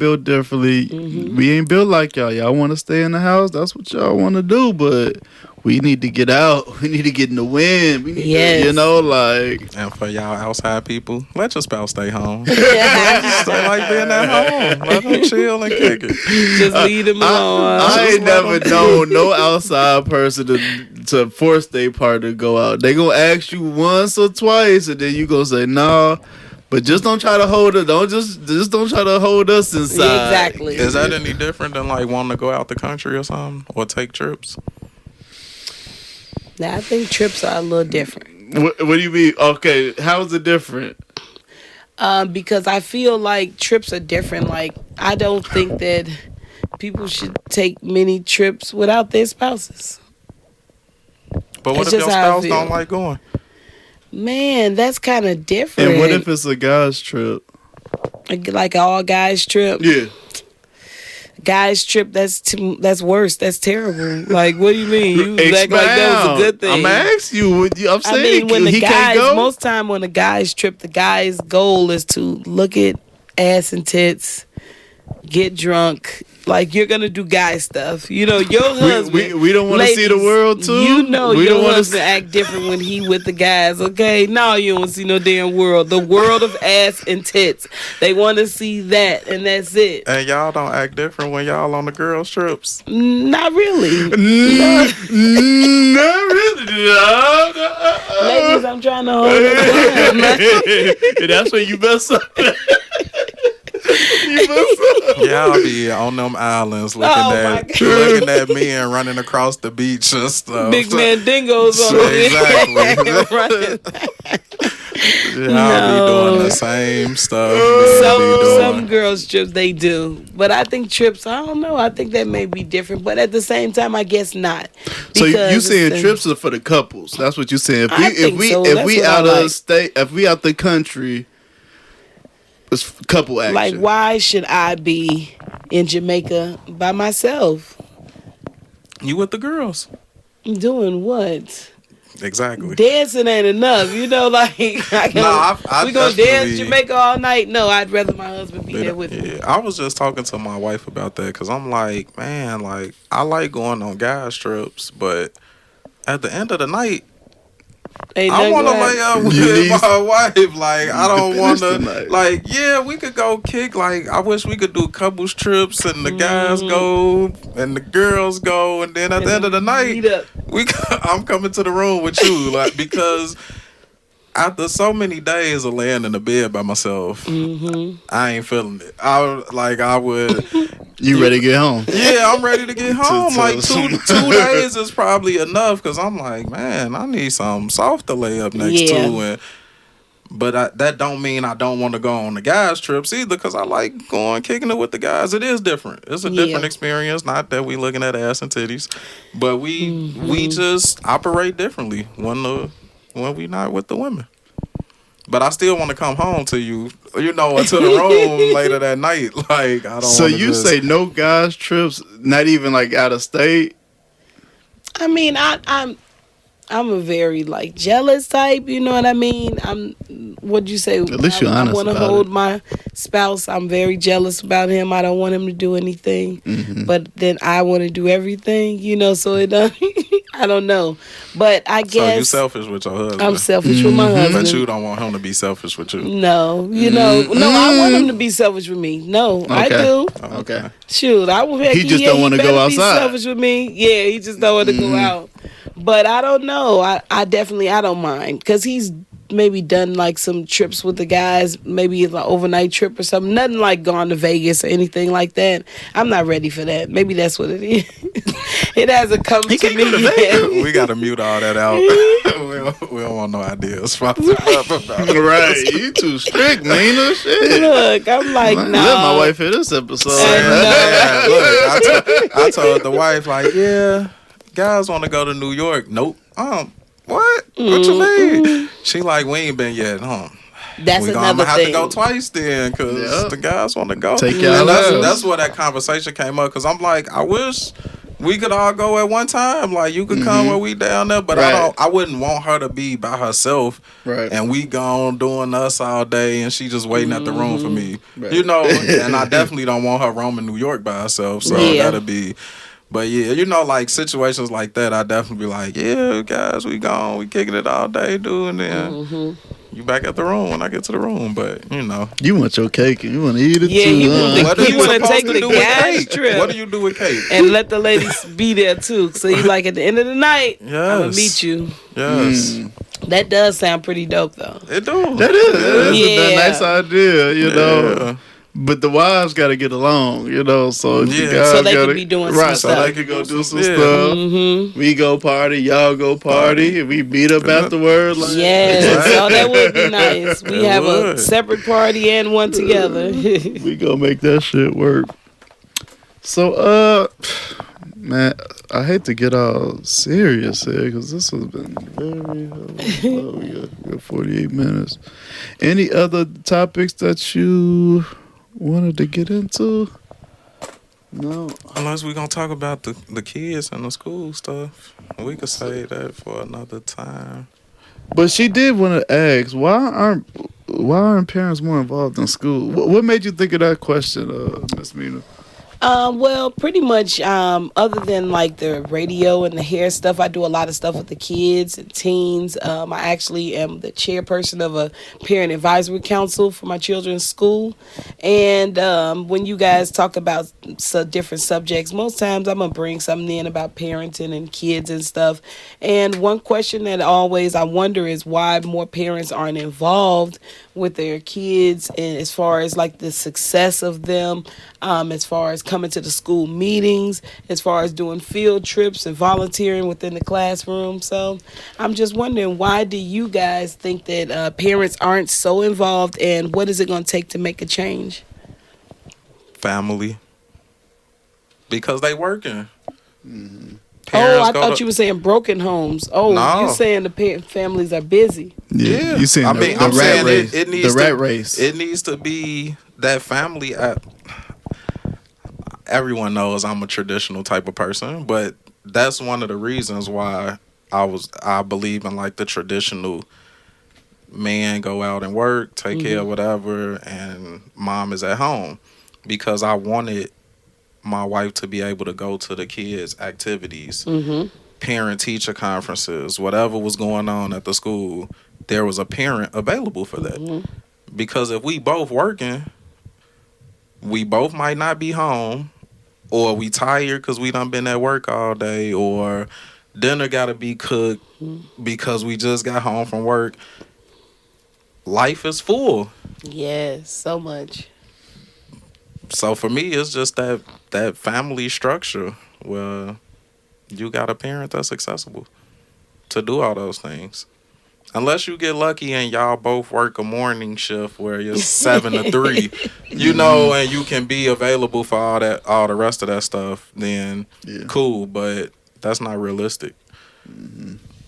built like y'all. Y'all want to stay in the house. That's what y'all want to do. But we need to get out. We need to get in the wind. We need to, And for y'all outside people, let your spouse stay home. Stay like being at home. Let them chill and kick it. Just leave them alone. I ain't never known no outside person to force their partner to go out. They gonna ask you once or twice, and then you gonna say no. But just don't try to hold it. Don't try to hold us inside. Exactly. Is that any different than like wanting to go out the country or something, or take trips? Now, I think trips are a little different. What do you mean? Okay, how is it different? Because I feel like trips are different. Like, I don't think that people should take many trips without their spouses. But what if your spouse don't like going? Man, that's kind of different. And what if it's a guy's trip? Like all guys trip? Yeah. Guys trip, that's worse. That's terrible. Like, what do you mean? You act like that was a good thing. I'm asking you. I'm saying, I mean, when he can't go? most time when a guy's trip, the guy's goal is to look at ass and tits, get drunk. Like, you're gonna do guy stuff. Your husband. We don't want to see the world too. Your husband act different when he with the guys. Okay, no, you don't see no damn world. The world of ass and tits. They want to see that, and that's it. And y'all don't act different when y'all on the girls' trips. Not really. Not really. Ladies, I'm trying to hold it down. That's when you mess up. Y'all be on them islands looking at men running across the beach and stuff. Big man dingoes on Exactly. Y'all be doing the same stuff. Some girls trips they do, but I think trips, I don't know. I think that may be different, but at the same time, I guess not. So you saying trips are for the couples? That's what you're saying. If we out of state, if we out the country. It's couple action. Like, why should I be in Jamaica by myself? You with the girls. Doing what? Exactly. Dancing ain't enough. We gonna dance Jamaica all night. No, I'd rather my husband be there with me. I was just talking to my wife about that because I'm like, man, like, I like going on guys trips, but at the end of the night, I want to lay up with my wife. Like, I don't want to. Like, yeah, we could go kick. Like, I wish we could do couples trips and the guys go and the girls go, and then at the end of the night, I'm coming to the room with you, like, because after so many days of laying in the bed by myself, I ain't feeling it. I would. You ready to get home? Yeah, I'm ready to get home. Like, two days is probably enough because I'm like, man, I need something soft to lay up next to. But that don't mean I don't want to go on the guys' trips either because I like going kicking it with the guys. It is different. It's a different experience. Not that we looking at ass and titties, but we just operate differently when we not with the women. But I still want to come home to you, you know, or to the room later that night. Like, I don't. So wanna you just... say no guys trips, not even like out of state? I mean, I'm a very like jealous type, you know what I mean? What'd you say? At least you're honest I want to about hold it. my spouse. I'm very jealous about him. I don't want him to do anything, but then I want to do everything, you know. So it, I don't know, but I guess So you selfish with your husband. I'm selfish with my husband. But you don't want him to be selfish with you. No, you know, no. I want him to be selfish with me. No, I Okay. do. Okay. Shoot, I would. He just don't wanna go better outside. Be selfish with me. Yeah, he just don't want to go out. But I don't know. I definitely I don't mind because he's maybe done like some trips with the guys, maybe an overnight trip or something. Nothing like gone to Vegas or anything like that. I'm not ready for that. Maybe that's what it is. It hasn't come to me yet. We got to mute all that out. we don't want no ideas. Right. You too strict, Minah. Shit. Look, I'm like, Let nah. my wife hear this episode. Look, I told the wife, like, yeah, guys want to go to New York. Nope. What? What you mean? She like, we ain't been yet, huh? That's I'm another gonna have thing. to go twice then, because the guys want to go. Take y'all and out. that's where that conversation came up. Because I'm like, I wish we could all go at one time. Like, you could come where we down there, but I wouldn't want her to be by herself. Right. And we gone doing us all day, and she just waiting at the room for me. Right. You know. And I definitely don't want her roaming New York by herself. So that'll be. But yeah, you know, like situations like that, I definitely be like, yeah, guys, we gone, we kicking it all day, dude, and then you back at the room when I get to the room. But you know, You want your cake and you want to eat it Yeah, too. he want what are he you wanna supposed take to the do with guys cake? trip. What do you do with cake? And let the ladies be there too. So you like at the end of the night, I'm gonna meet you. Yes, That does sound pretty dope though. it do. That is Yeah. a nice idea, you know. Yeah. But the wives got to get along, you know. So the Yeah. guys So they gotta, could be doing some right, so stuff. they could go do some Yeah. stuff. We go party, y'all go party, and we meet up afterward. Like, Yes, so that would be nice. We It have a would. separate party and one together. we gonna make that shit work. So, man, I hate to get all serious here because this has been very. We got 48 minutes. Any other topics that you wanted to get into? No. Unless we gonna talk about the kids and the school stuff, we could save that for another time. But she did want to ask, why aren't parents more involved in school? What made you think of that question, Miss Minah? Well, pretty much, other than like the radio and the hair stuff, I do a lot of stuff with the kids and teens. I actually am the chairperson of a parent advisory council for my children's school. And when you guys talk about different subjects, most times I'm going to bring something in about parenting and kids and stuff. And one question that always I wonder is why more parents aren't involved with their kids, and as far as like the success of them, as far as coming to the school meetings, as far as doing field trips and volunteering within the classroom. So I'm just wondering, why do you guys think that parents aren't so involved, and what is it going to take to make a change? Family, because they working. I thought you were saying broken homes. Oh, No. you saying the families are busy. Yeah, You saying I mean, the I'm rat saying race? it needs the rat to, race. It needs to be that family. Everyone knows I'm a traditional type of person, but that's one of the reasons why I believe in like the traditional man go out and work, take care of whatever, and mom is at home, because I wanted my wife to be able to go to the kids' activities, parent teacher conferences, whatever was going on at the school. There was a parent available for that, because if we both working, we both might not be home, or we tired because we done been at work all day, or dinner gotta be cooked because we just got home from work. Life is full. Yes, so much. So for me, it's just that family structure where you got a parent that's accessible to do all those things. Unless you get lucky and y'all both work a morning shift where you're 7 to 3, you know, and you can be available for all the rest of that stuff, then cool. But that's not realistic.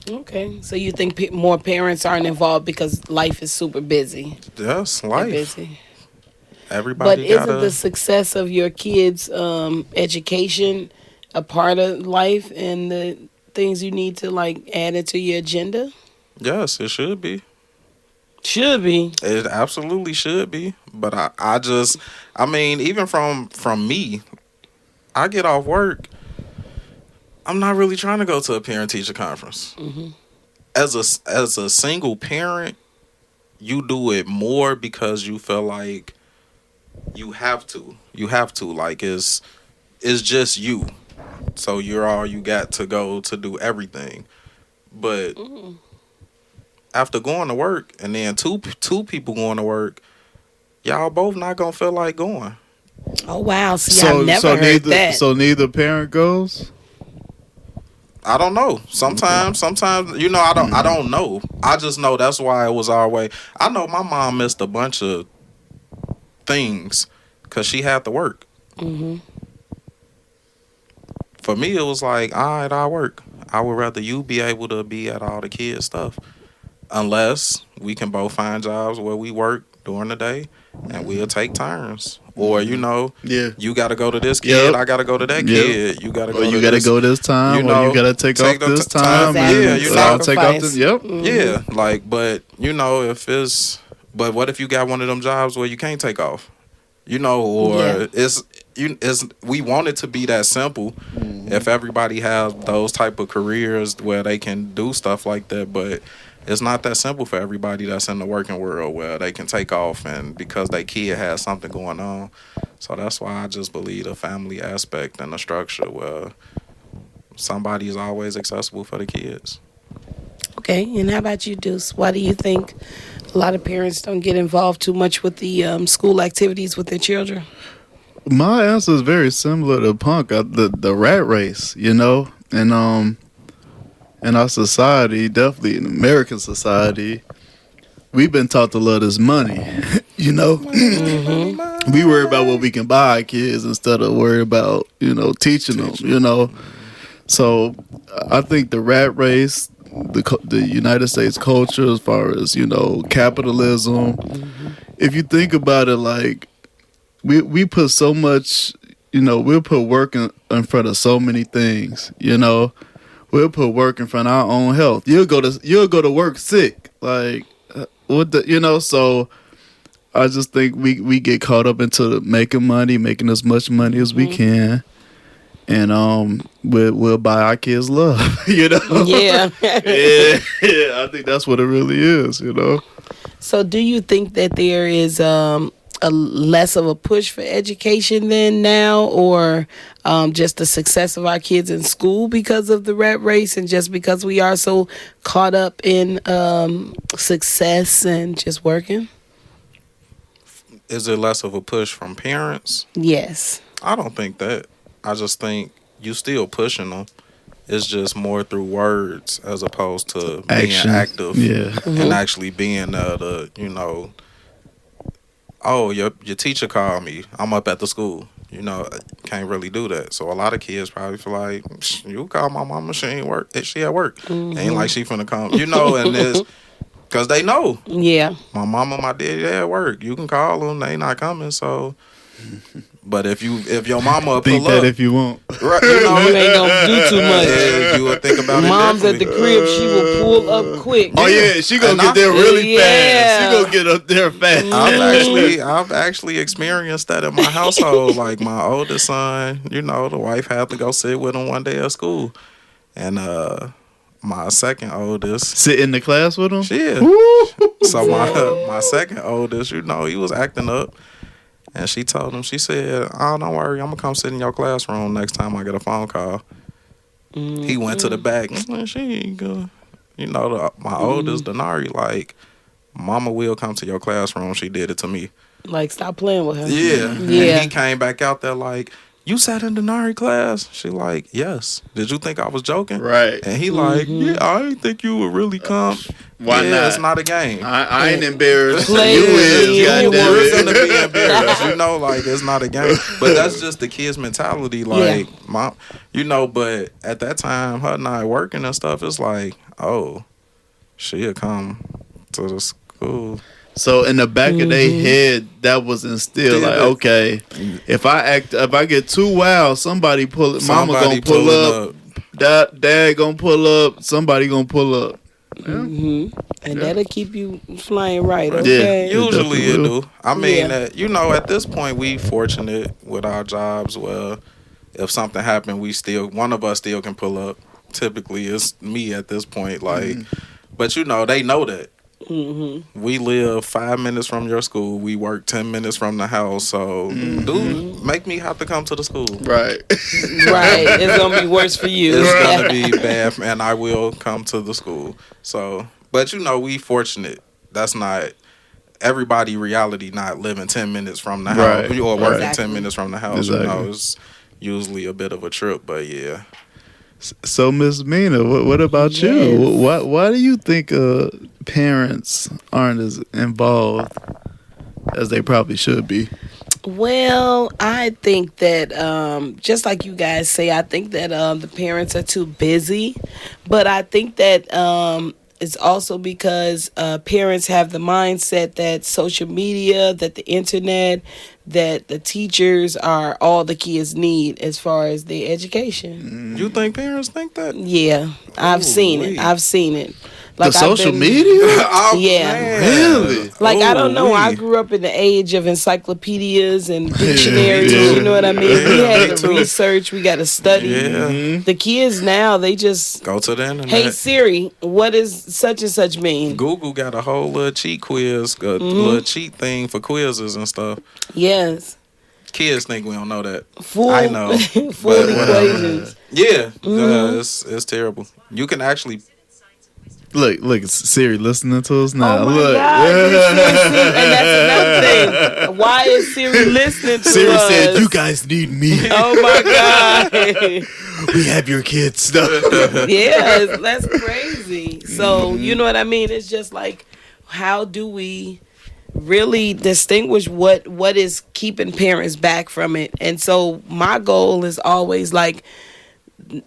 Okay, so you think more parents aren't involved because life is super busy? That's They're life. busy. But Everybody isn't the gotta. success of your kids' education a part of life and the things you need to like add into your agenda? Yes, it should be. Should be. It absolutely should be. But I mean, even from me, I get off work. I'm not really trying to go to a parent teacher conference. Hmm. As a single parent, you do it more because you feel like you have to. You have to. Like it's just you. So you're all you got to go to do everything. But Mm. after going to work and then two people going to work, y'all both not gonna feel like going. Oh wow! See, I've never heard neither that. neither parent goes. I don't know. Sometimes I don't know. I just know that's why it was our way. I know my mom missed a bunch of things because she had to work. Hmm. For me, it was like, all right, I work. I would rather you be able to be at all the kids stuff, unless we can both find jobs where we work during the day and we'll take turns. Or Yeah. you got to go to this kid, Yep. I got to go to that Yep. kid. You got to Or go you to gotta this. go this time, or you gotta take off the this time. time. Exactly. Yeah, I'll take off this. Sacrifice. Yep. Yeah, like, but if it's, but what if you got one of them jobs where you can't take off? Or Yeah. it's we want it to be that simple. If everybody has those type of careers where they can do stuff like that, but it's not that simple for everybody that's in the working world where they can take off and because their kid has something going on. So that's why I just believe the family aspect and the structure where somebody is always accessible for the kids. Okay, and how about you, Deuce? Why do you think a lot of parents don't get involved too much with the school activities with their children? My answer is very similar to Punk. The rat race, and in our society, definitely in American society, we've been taught to love this money. Mm-hmm. We worry about what we can buy our kids instead of worry about teaching them. So I think the rat race, the United States culture, as far as capitalism. If you think about it, like we put so much, we'll put work in front of so many things. We'll put work in front of our own health. You'll go to work sick, like what the. So I just think we get caught up into making money, making as much money as we can. And we'll buy our kids love, Yeah. yeah. I think that's what it really is, So, do you think that there is a less of a push for education than now, or just the success of our kids in school because of the rat race, and just because we are so caught up in success and just working? Is it less of a push from parents? Yes. I don't think that. I just think you still pushing them. It's just more through words as opposed to Action. being active, Yeah. and actually being the oh, your teacher called me, I'm up at the school. Can't really do that. So a lot of kids probably feel like, you call my mama, she ain't work. She at work. Ain't like she finna come. And it's because they know. Yeah. My mama, my daddy, they at work. You can call them. They not coming. So, but if your mama Think pull that up, if you want. right, You ain't gonna do too much. yeah, you would think about Mom's it. at the crib, she will pull up quick. Oh yeah, she gonna And get there really fast. Yeah. She gonna get up there fast. I've actually experienced that in my household. Like my oldest son, the wife had to go sit with him one day at school, and my second oldest, Sit in the class with him. shit. So my second oldest, he was acting up, and she told him, she said, "Oh, don't worry, I'm gonna come sit in your classroom next time I get a phone call." He went to the back. She ain't good. My oldest, Denari, like, Mama will come to your classroom. She did it to me. Like, stop playing with her. Yeah. Yeah. And he came back out there like, you sat in Denari class? She like, yes. Did you think I was joking? Right. And he like, yeah, I didn't think you would really come. Why not? It's not a game. I ain't embarrassed. Play You with is, me. goddamn We're it. gonna be embarrassed, like it's not a game. But that's just the kids' mentality. Like, mom, but at that time, her not working and stuff, it's like, oh, she'll come to the school. So in the back of their head, that was instilled. Like, okay, if I get too wild, somebody pull it. Mama gonna pull up. Dad gonna pull up. Somebody gonna pull up. And that'll keep you flying right. Okay. Yeah, usually it do. I mean, at this point, we fortunate with our jobs. Well, if something happened, one of us still can pull up. Typically, it's me at this point. Like, but they know that. We live 5 minutes from your school. We work 10 minutes from the house. So, dude, make me have to come to the school. Right. Right. It's gonna be worse for you. It's gonna be bad, and I will come to the school. So, but we fortunate. That's not everybody. Reality not living 10 minutes from the house or working 10 minutes from the house. Exactly. It's usually a bit of a trip. But yeah. So, Miss Minah, what about you? Why do you think parents aren't as involved as they probably should be? Well, I think that just like you guys say, I think that the parents are too busy. But I think that it's also because parents have the mindset that social media, that the internet, that the teachers are all the kids need as far as their education. You think parents think that? Yeah, I've seen it. Like the social media? Yeah. Really? Like, I don't know. I grew up in the age of encyclopedias and dictionaries. You know what I mean? We had to research. We got to study. Yeah. The kids now, they just go to the internet. Hey, Siri, what does such and such mean? Google got a whole little cheat quiz, little cheat thing for quizzes and stuff. Yes. Kids think we don't know that. I know. Full equations. Yeah. It's terrible. You can actually... Look, it's Siri listening to us now. Oh my look. God. And that's another thing. Why is Siri listening to Siri us? said, you guys need me. Oh my God. We have your kids stuff. Yeah, that's crazy. So, you know what I mean? It's just like, how do we really distinguish what is keeping parents back from it? And so my goal is always like,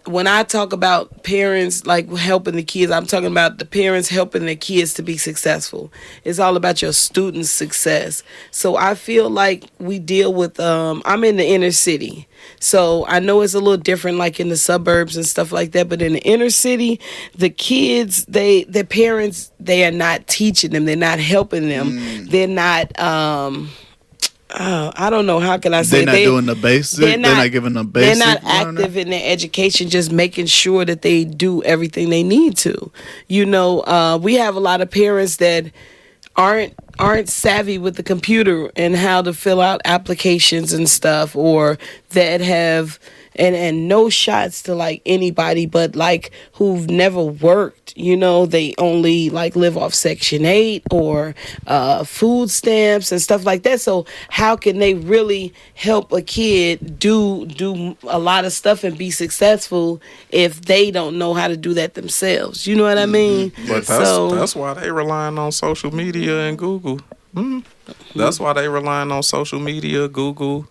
when I talk about parents like helping the kids, I'm talking about the parents helping their kids to be successful. It's all about your students' success. So I feel like we deal with I'm in the inner city. So I know it's a little different like in the suburbs and stuff like that, but in the inner city, the kids, their parents, they are not teaching them, they're not helping them. They're not I don't know. How can I say? They're not doing the basic. They're not giving them basic. They're not active in their education, just making sure that they do everything they need to. You know, we have a lot of parents that aren't savvy with the computer and how to fill out applications and stuff, or that have and no shots to like anybody, but like who've never worked, you know, they only like live off Section 8 or food stamps and stuff like that. So how can they really help a kid do a lot of stuff and be successful if they don't know how to do that themselves? You know what I mean? But that's why they relying on social media and Google. That's why they relying on social media, Google,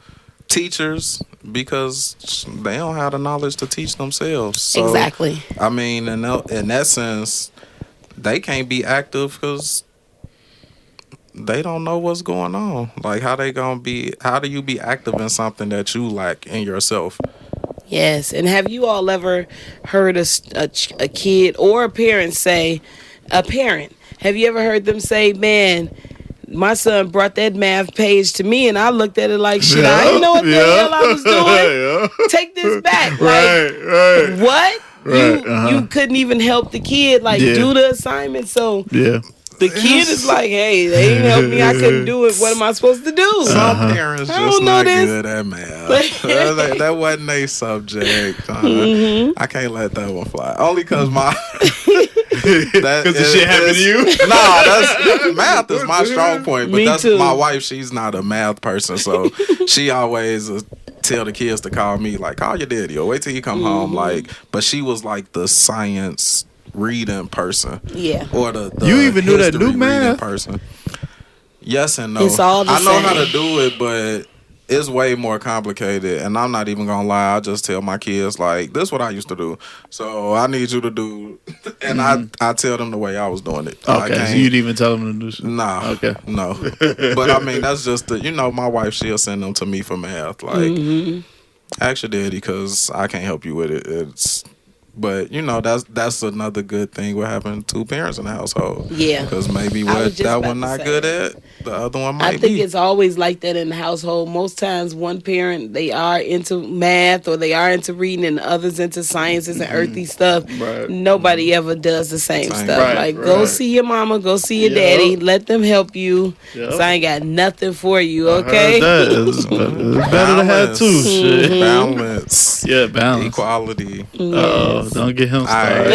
teachers, because they don't have the knowledge to teach themselves. So, exactly. I mean, in that sense, they can't be active because they don't know what's going on. Like, how do you be active in something that you lack in yourself? Yes. And have you all ever heard a kid or a parent say, have you ever heard them say, man, my son brought that math page to me, and I looked at it like, shit, I didn't know what the hell I was doing. Take this back. Like, what? You couldn't even help the kid, do the assignment. So the kid is like, hey, they didn't help me. I couldn't do it. What am I supposed to do? Some parents just not good at math. That wasn't a subject. I can't let that one fly. Only because because the shit happened to you? Nah, math is my strong point. But that's too. My wife. She's not a math person, so she always tell the kids to call me, like, call your daddy or wait till you come home. Like, but she was like the science reading person. Yeah. Or the You even knew that history new math? reading person. Yes and no. It's all the I know same. how to do it, but it's way more complicated. And I'm not even gonna lie. I just tell my kids like, "This is what I used to do." So I need you to do, and I tell them the way I was doing it. I Okay, so can't- you didn't even tell them to do shit. Nah. Okay. No. But I mean, that's just my wife, she'll send them to me for math. Like, ask your daddy because I can't help you with it. But that's another good thing with having two parents in the household. Yeah. Because maybe I was what just that about one to not say. good at, the other one might I think be. it's always like that in the household. Most times, one parent, they are into math or they are into reading, and the others into sciences and earthy stuff. Right. Nobody ever does the same Same. stuff. Right, Like, go right. see your mama, go see your Yup. daddy, let them help you. Yup. 'Cause I ain't got nothing for you, I okay? heard that. It's better to have two. Balance. Shit. Balance. Yeah, balance. Equality. Oh, don't get him started.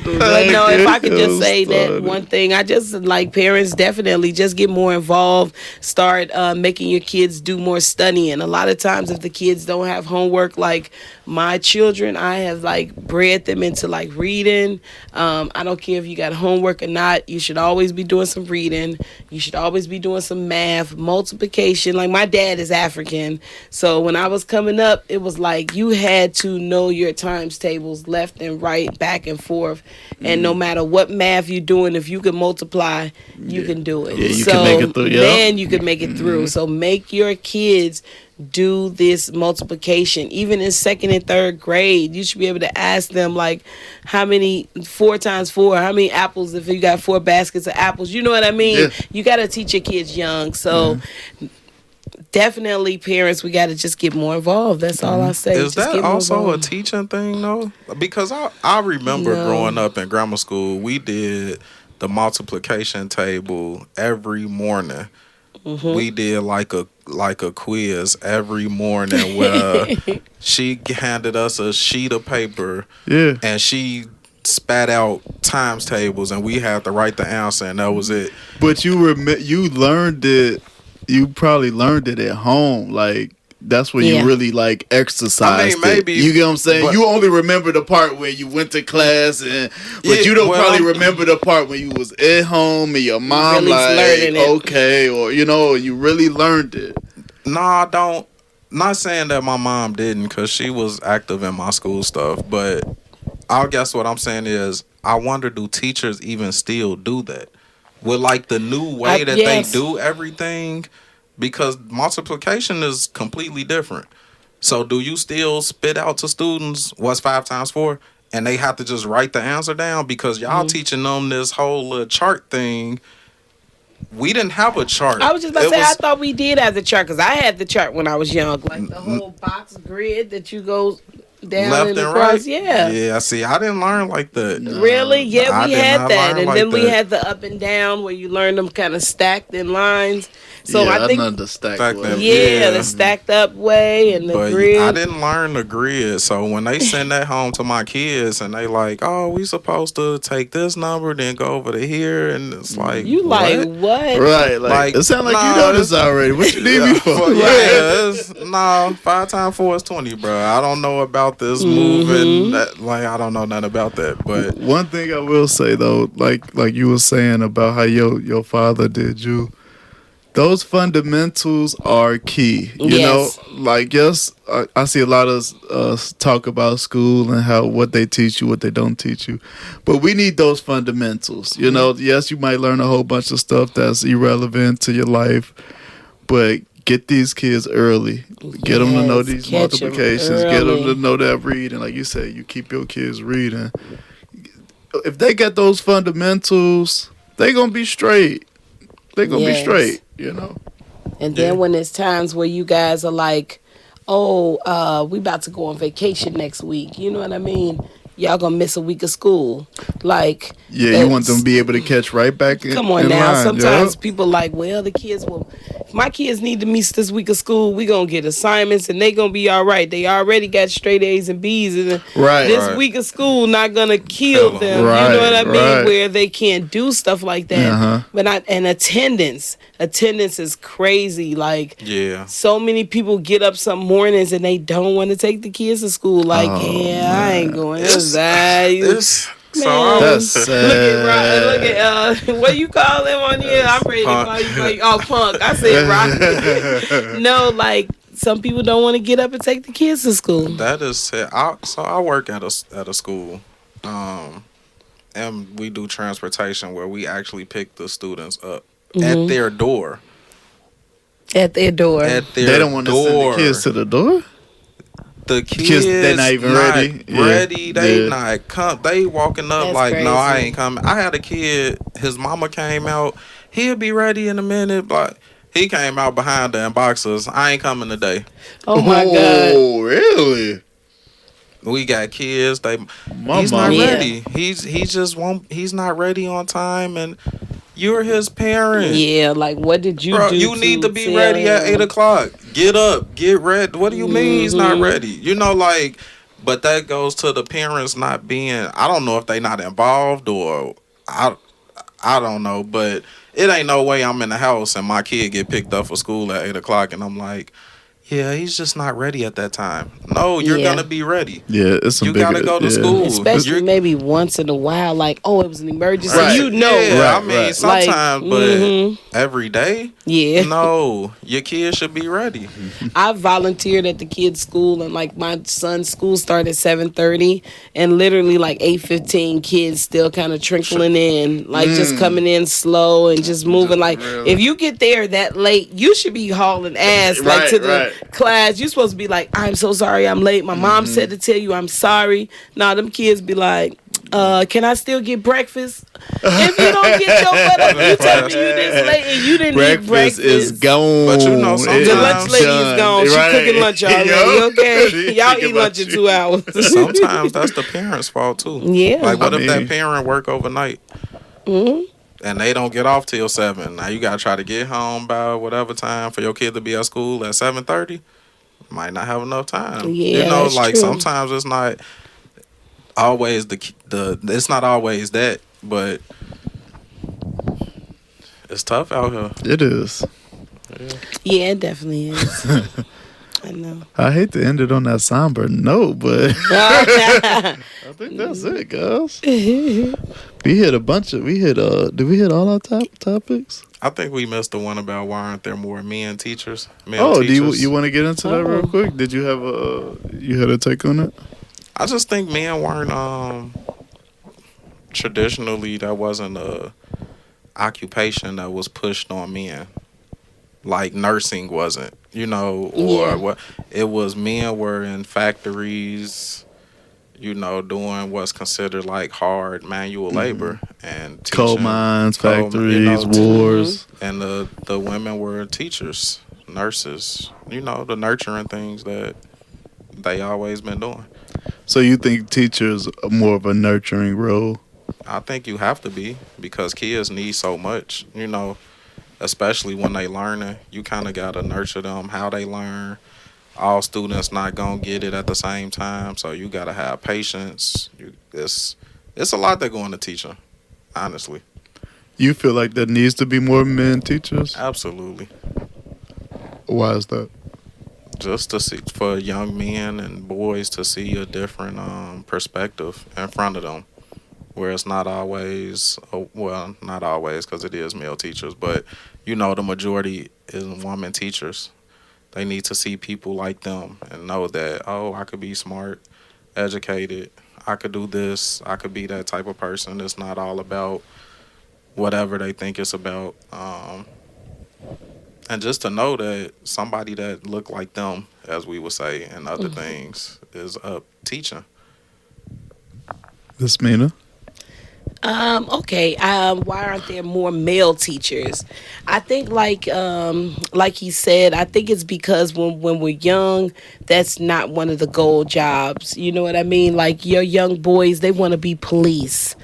But no, if I could just say that one thing, I just like parents definitely just get more involved. Start making your kids do more studying. A lot of times, if the kids don't have homework, like my children, I have like bred them into like reading. I don't care if you got homework or not. You should always be doing some reading. You should always be doing some math, multiplication. Like my dad is African, so when I was coming up, it was like you had to know your times tables left and right, back and forth, and no matter what math you're doing, if you can multiply, you can do it. Yeah, you so can make it through, yeah. then you can make it through. So make your kids do this multiplication. Even in second and third grade, you should be able to ask them like, how many 4 times 4, how many apples if you got 4 baskets of apples, you know what I mean? Yeah. You got to teach your kids young. So definitely parents, we got to just get more involved. That's all I say. Is Just that get more also a involved. teaching thing though? Because I remember No. growing up in grammar school, we did the multiplication table every morning. We did like a quiz every morning where she handed us a sheet of paper Yeah. and she spat out times tables and we had to write the answer and that was it. But you learned it. You probably learned it at home. Like that's where Yeah. you really like exercised maybe, it. You get what I'm saying? but- You only remember the part where you went to class, but Yeah, you don't well, probably remember the part when you was at home and your mom really like, learning it. okay, or you really learned it. No, I don't. Not saying that my mom didn't, because she was active in my school stuff. But I guess what I'm saying is, I wonder, do teachers even still do that with like the new way that yes. they do everything? Because multiplication is completely different. So do you still spit out to students what's 5 times 4, and they have to just write the answer down? Because y'all teaching them this whole little chart thing. We didn't have a chart. I was just about to say, I thought we did have the chart, because I had the chart when I was young. Like the whole box grid that you go down left and and across. right. Yeah. Yeah, see, I didn't learn like that. Really? Yeah, I we did had not that. learn And like then we that. had the up and down where you learn them kind of stacked in lines. So yeah, I think, know the stack Stack way. them. yeah, the stacked up way and the But grid. I didn't learn the grid. So when they send that home to my kids and they like, oh, we supposed to take this number, then go over to here, and it's like, You like what? what? Right, like it sounds like nah, you know this already. What you need me for? Well, yeah, it's, nah, 5 times 4 is 20, bro. I don't know about this moving. That, like, I don't know nothing about that. But One thing I will say though, like you were saying about how your father did you, those fundamentals are key. You Yes. know, like yes, I see a lot of us talk about school and how what they teach you, what they don't teach you, but we need those fundamentals. You know, yes, you might learn a whole bunch of stuff that's irrelevant to your life, but get these kids early. Get them to know Yes, these catch 'em multiplications. Get them early. to know that reading. Like you said, you keep your kids reading. If they get those fundamentals, they gonna be straight. They gonna be Yes. straight. You know. And then Yeah. when it's times where you guys are like, oh, we about to go on vacation next week. You know what I mean? Y'all gonna miss a week of school. Like, Yeah, you want them to be able to catch right back in. come on in now. line, Sometimes yeah. people like, well, the kids will. If my kids need to miss this week of school, we gonna get assignments and they gonna be all right. They already got straight A's and B's, and Right. this Right. week of school not gonna kill Kill 'em. them. Right, You know what I mean? right. Where they can't do stuff like that. Uh-huh. But and attendance is crazy. Like, yeah, so many people get up some mornings and they don't want to take the kids to school. Like, Oh, yeah, I ain't going. it's So Man, That's sad. Look at what you call him on here? I'm ready to call you. Oh, punk. I said rock. No, like some people don't want to get up and take the kids to school. that is it. So I work at a school, and we do transportation where we actually pick the students up at their door. At their door. They don't want to send the kids to the door. The kids they're not even ready. Ready. They not come. They walking up. That's like, crazy. no, I ain't coming. I had a kid. His mama came out. He'll be ready in a minute. But he came out behind her in boxers. I ain't coming today. Oh my God. Oh, really? We got kids. He's mama. not ready. He's just won't. He's not ready on time, and you're his parent. Yeah, like what did you Bro, do? you need to be ready at 8:00. Get up, get ready. What do you mean he's not ready? You know, like, but that goes to the parents not being. I don't know if they not involved or I don't know, but it ain't no way I'm in the house and my kid get picked up for school at 8:00 and I'm like, yeah, he's just not ready at that time. No, you're gonna be ready. Yeah, it's you gotta go to school, especially maybe once in a while. Like, oh, it was an emergency. Right. You know, yeah, I mean, sometimes, like, but every day, yeah. no, your kid should be ready. I volunteered at the kids' school, and like my son's school started at 7:30, and literally like 8:15, kids still kind of trickling in, like just coming in slow and just moving. Like if you get there that late, you should be hauling ass like to the class. You're supposed to be like, I'm so sorry, I'm late. My mom said to tell you I'm sorry. Nah, them kids be like, can I still get breakfast? If you don't get your butt up, you tell me you this late and you didn't eat breakfast. Is gone. But you know, sometimes the lunch lady is gone. She cooking lunch already. Okay, y'all eat lunch in 2 hours. Sometimes that's the parents' fault too. Yeah. Like, what if that parent work overnight? And they don't get off till 7. Now you gotta try to get home by whatever time for your kid to be at school at 7:30. Might not have enough time. Yeah, you know, that's like true. sometimes it's not always the it's not always that, but it's tough out here. It is. Yeah, it definitely is. I know. I hate to end it on that somber note, but I think that's it, guys. We hit a bunch of. Did we hit all our topics? I think we missed the one about why aren't there more men teachers? Do teachers. you want to get into that real quick? Did you have you had a take on it? I just think men weren't traditionally, that wasn't a occupation that was pushed on men. Like nursing wasn't, you know, or what it was. Men were in factories, you know, doing what's considered like hard manual labor and teaching, coal mines, factories, you know, wars, and the women were teachers, nurses, you know, the nurturing things that they always been doing. So you think teachers are more of a nurturing role? I think you have to be, because kids need so much, you know, especially when they learning. You kind of got to nurture them, how they learn. All students not going to get it at the same time, so you got to have patience. It's a lot that go into teaching, honestly. You feel like there needs to be more men teachers? Absolutely. Why is that? Just to see, for young men and boys to see a different perspective in front of them, where it's not always, well, not always, because it is male teachers, but you know, the majority is woman teachers. They need to see people like them and know that, oh, I could be smart, educated, I could do this, I could be that type of person. It's not all about whatever they think it's about. And just to know that somebody that look like them, as we would say, and other things, is up teaching. Miss Minah? Okay. Why aren't there more male teachers? I think like he said, I think it's because when we're young, that's not one of the goal jobs. You know what I mean? Like your young boys, they want to be police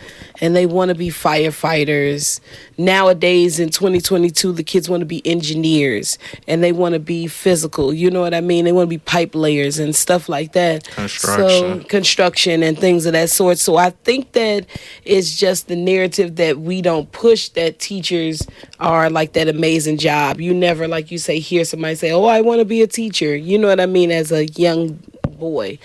and they want to be firefighters. Nowadays in 2022, the kids want to be engineers and they want to be physical. You know what I mean? They want to be pipe layers and stuff like that. Construction and things of that sort. So I think that it's just the narrative that we don't push that teachers are like that amazing job. You never, like you say, hear somebody say, oh, I want to be a teacher. You know what I mean? As a young boy.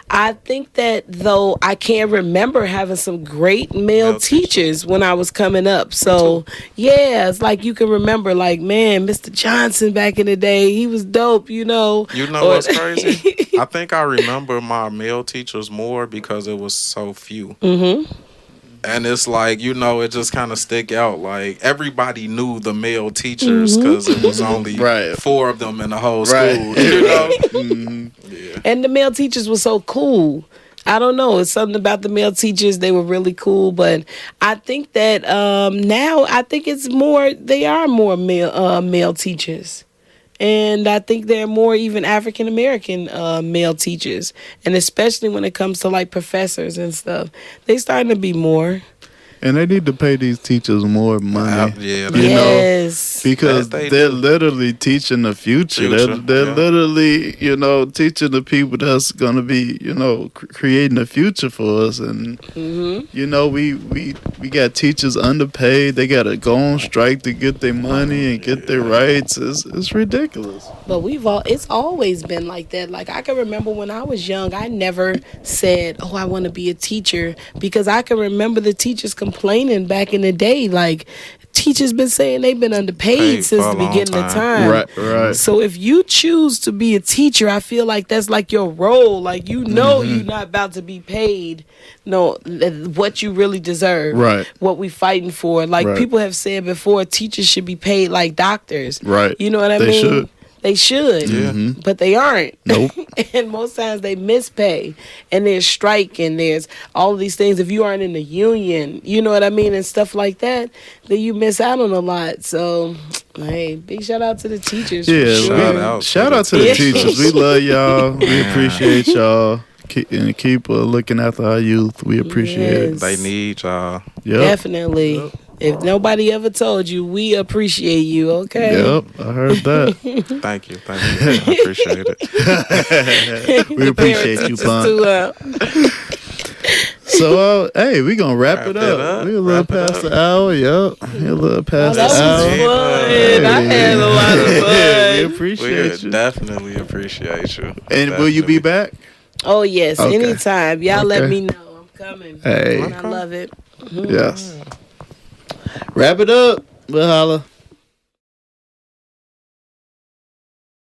I think that though I can't remember having some great male teachers when I was coming up. So yeah, it's like you can remember, like, man, Mr. Johnson back in the day, he was dope, You know what's crazy? I think I remember my male teachers more because it was so few. Mm-hmm. And it's like, it just kind of stick out. Like, everybody knew the male teachers because it was only 4 of them in the whole school. Yeah. And the male teachers were so cool. I don't know. It's something about the male teachers. They were really cool. But I think that now I think it's more, they are more male teachers. And I think there are more even African American male teachers. And especially when it comes to like professors and stuff. They starting to be more. And they need to pay these teachers more money. Yeah, you know, because they're literally teaching the future. They're literally, teaching the people that's going to be, creating the future for us. And, we got teachers underpaid. They got to go on strike to get their money and get their rights. It's ridiculous. But it's always been like that. Like, I can remember when I was young, I never said, I want to be a teacher, because I can remember the teachers complaining back in the day. Like, teachers been saying they've been underpaid since the beginning of time. Right. So if you choose to be a teacher, I feel like that's like your role. Like, you're not about to be paid what you really deserve. Right. What we fighting for. Like, people have said before, teachers should be paid like doctors. Right. You know what I mean? They should. They should, but they aren't. Nope. And most times they mispay, and there's strike, and there's all of these things. If you aren't in the union, you know what I mean, and stuff like that, then you miss out on a lot. So, hey, big shout out to the teachers. Yeah, shout out to the teachers. We love y'all. We appreciate y'all. Keep looking after our youth. We appreciate it. They need y'all. Yep. Definitely. Yep. If nobody ever told you, we appreciate you, okay? Yep, I heard that. Thank you. I appreciate it. We appreciate you, Pun. So, hey, we going to wrap it up. We a little past the hour, yep. We a little past the hour. Fun. I had a lot of fun. We appreciate you. Definitely appreciate you. And will you be back? Oh, yes, anytime. Y'all let me know. I'm coming. Hey. And I love it. Yes. Wrap it up. We'll holla.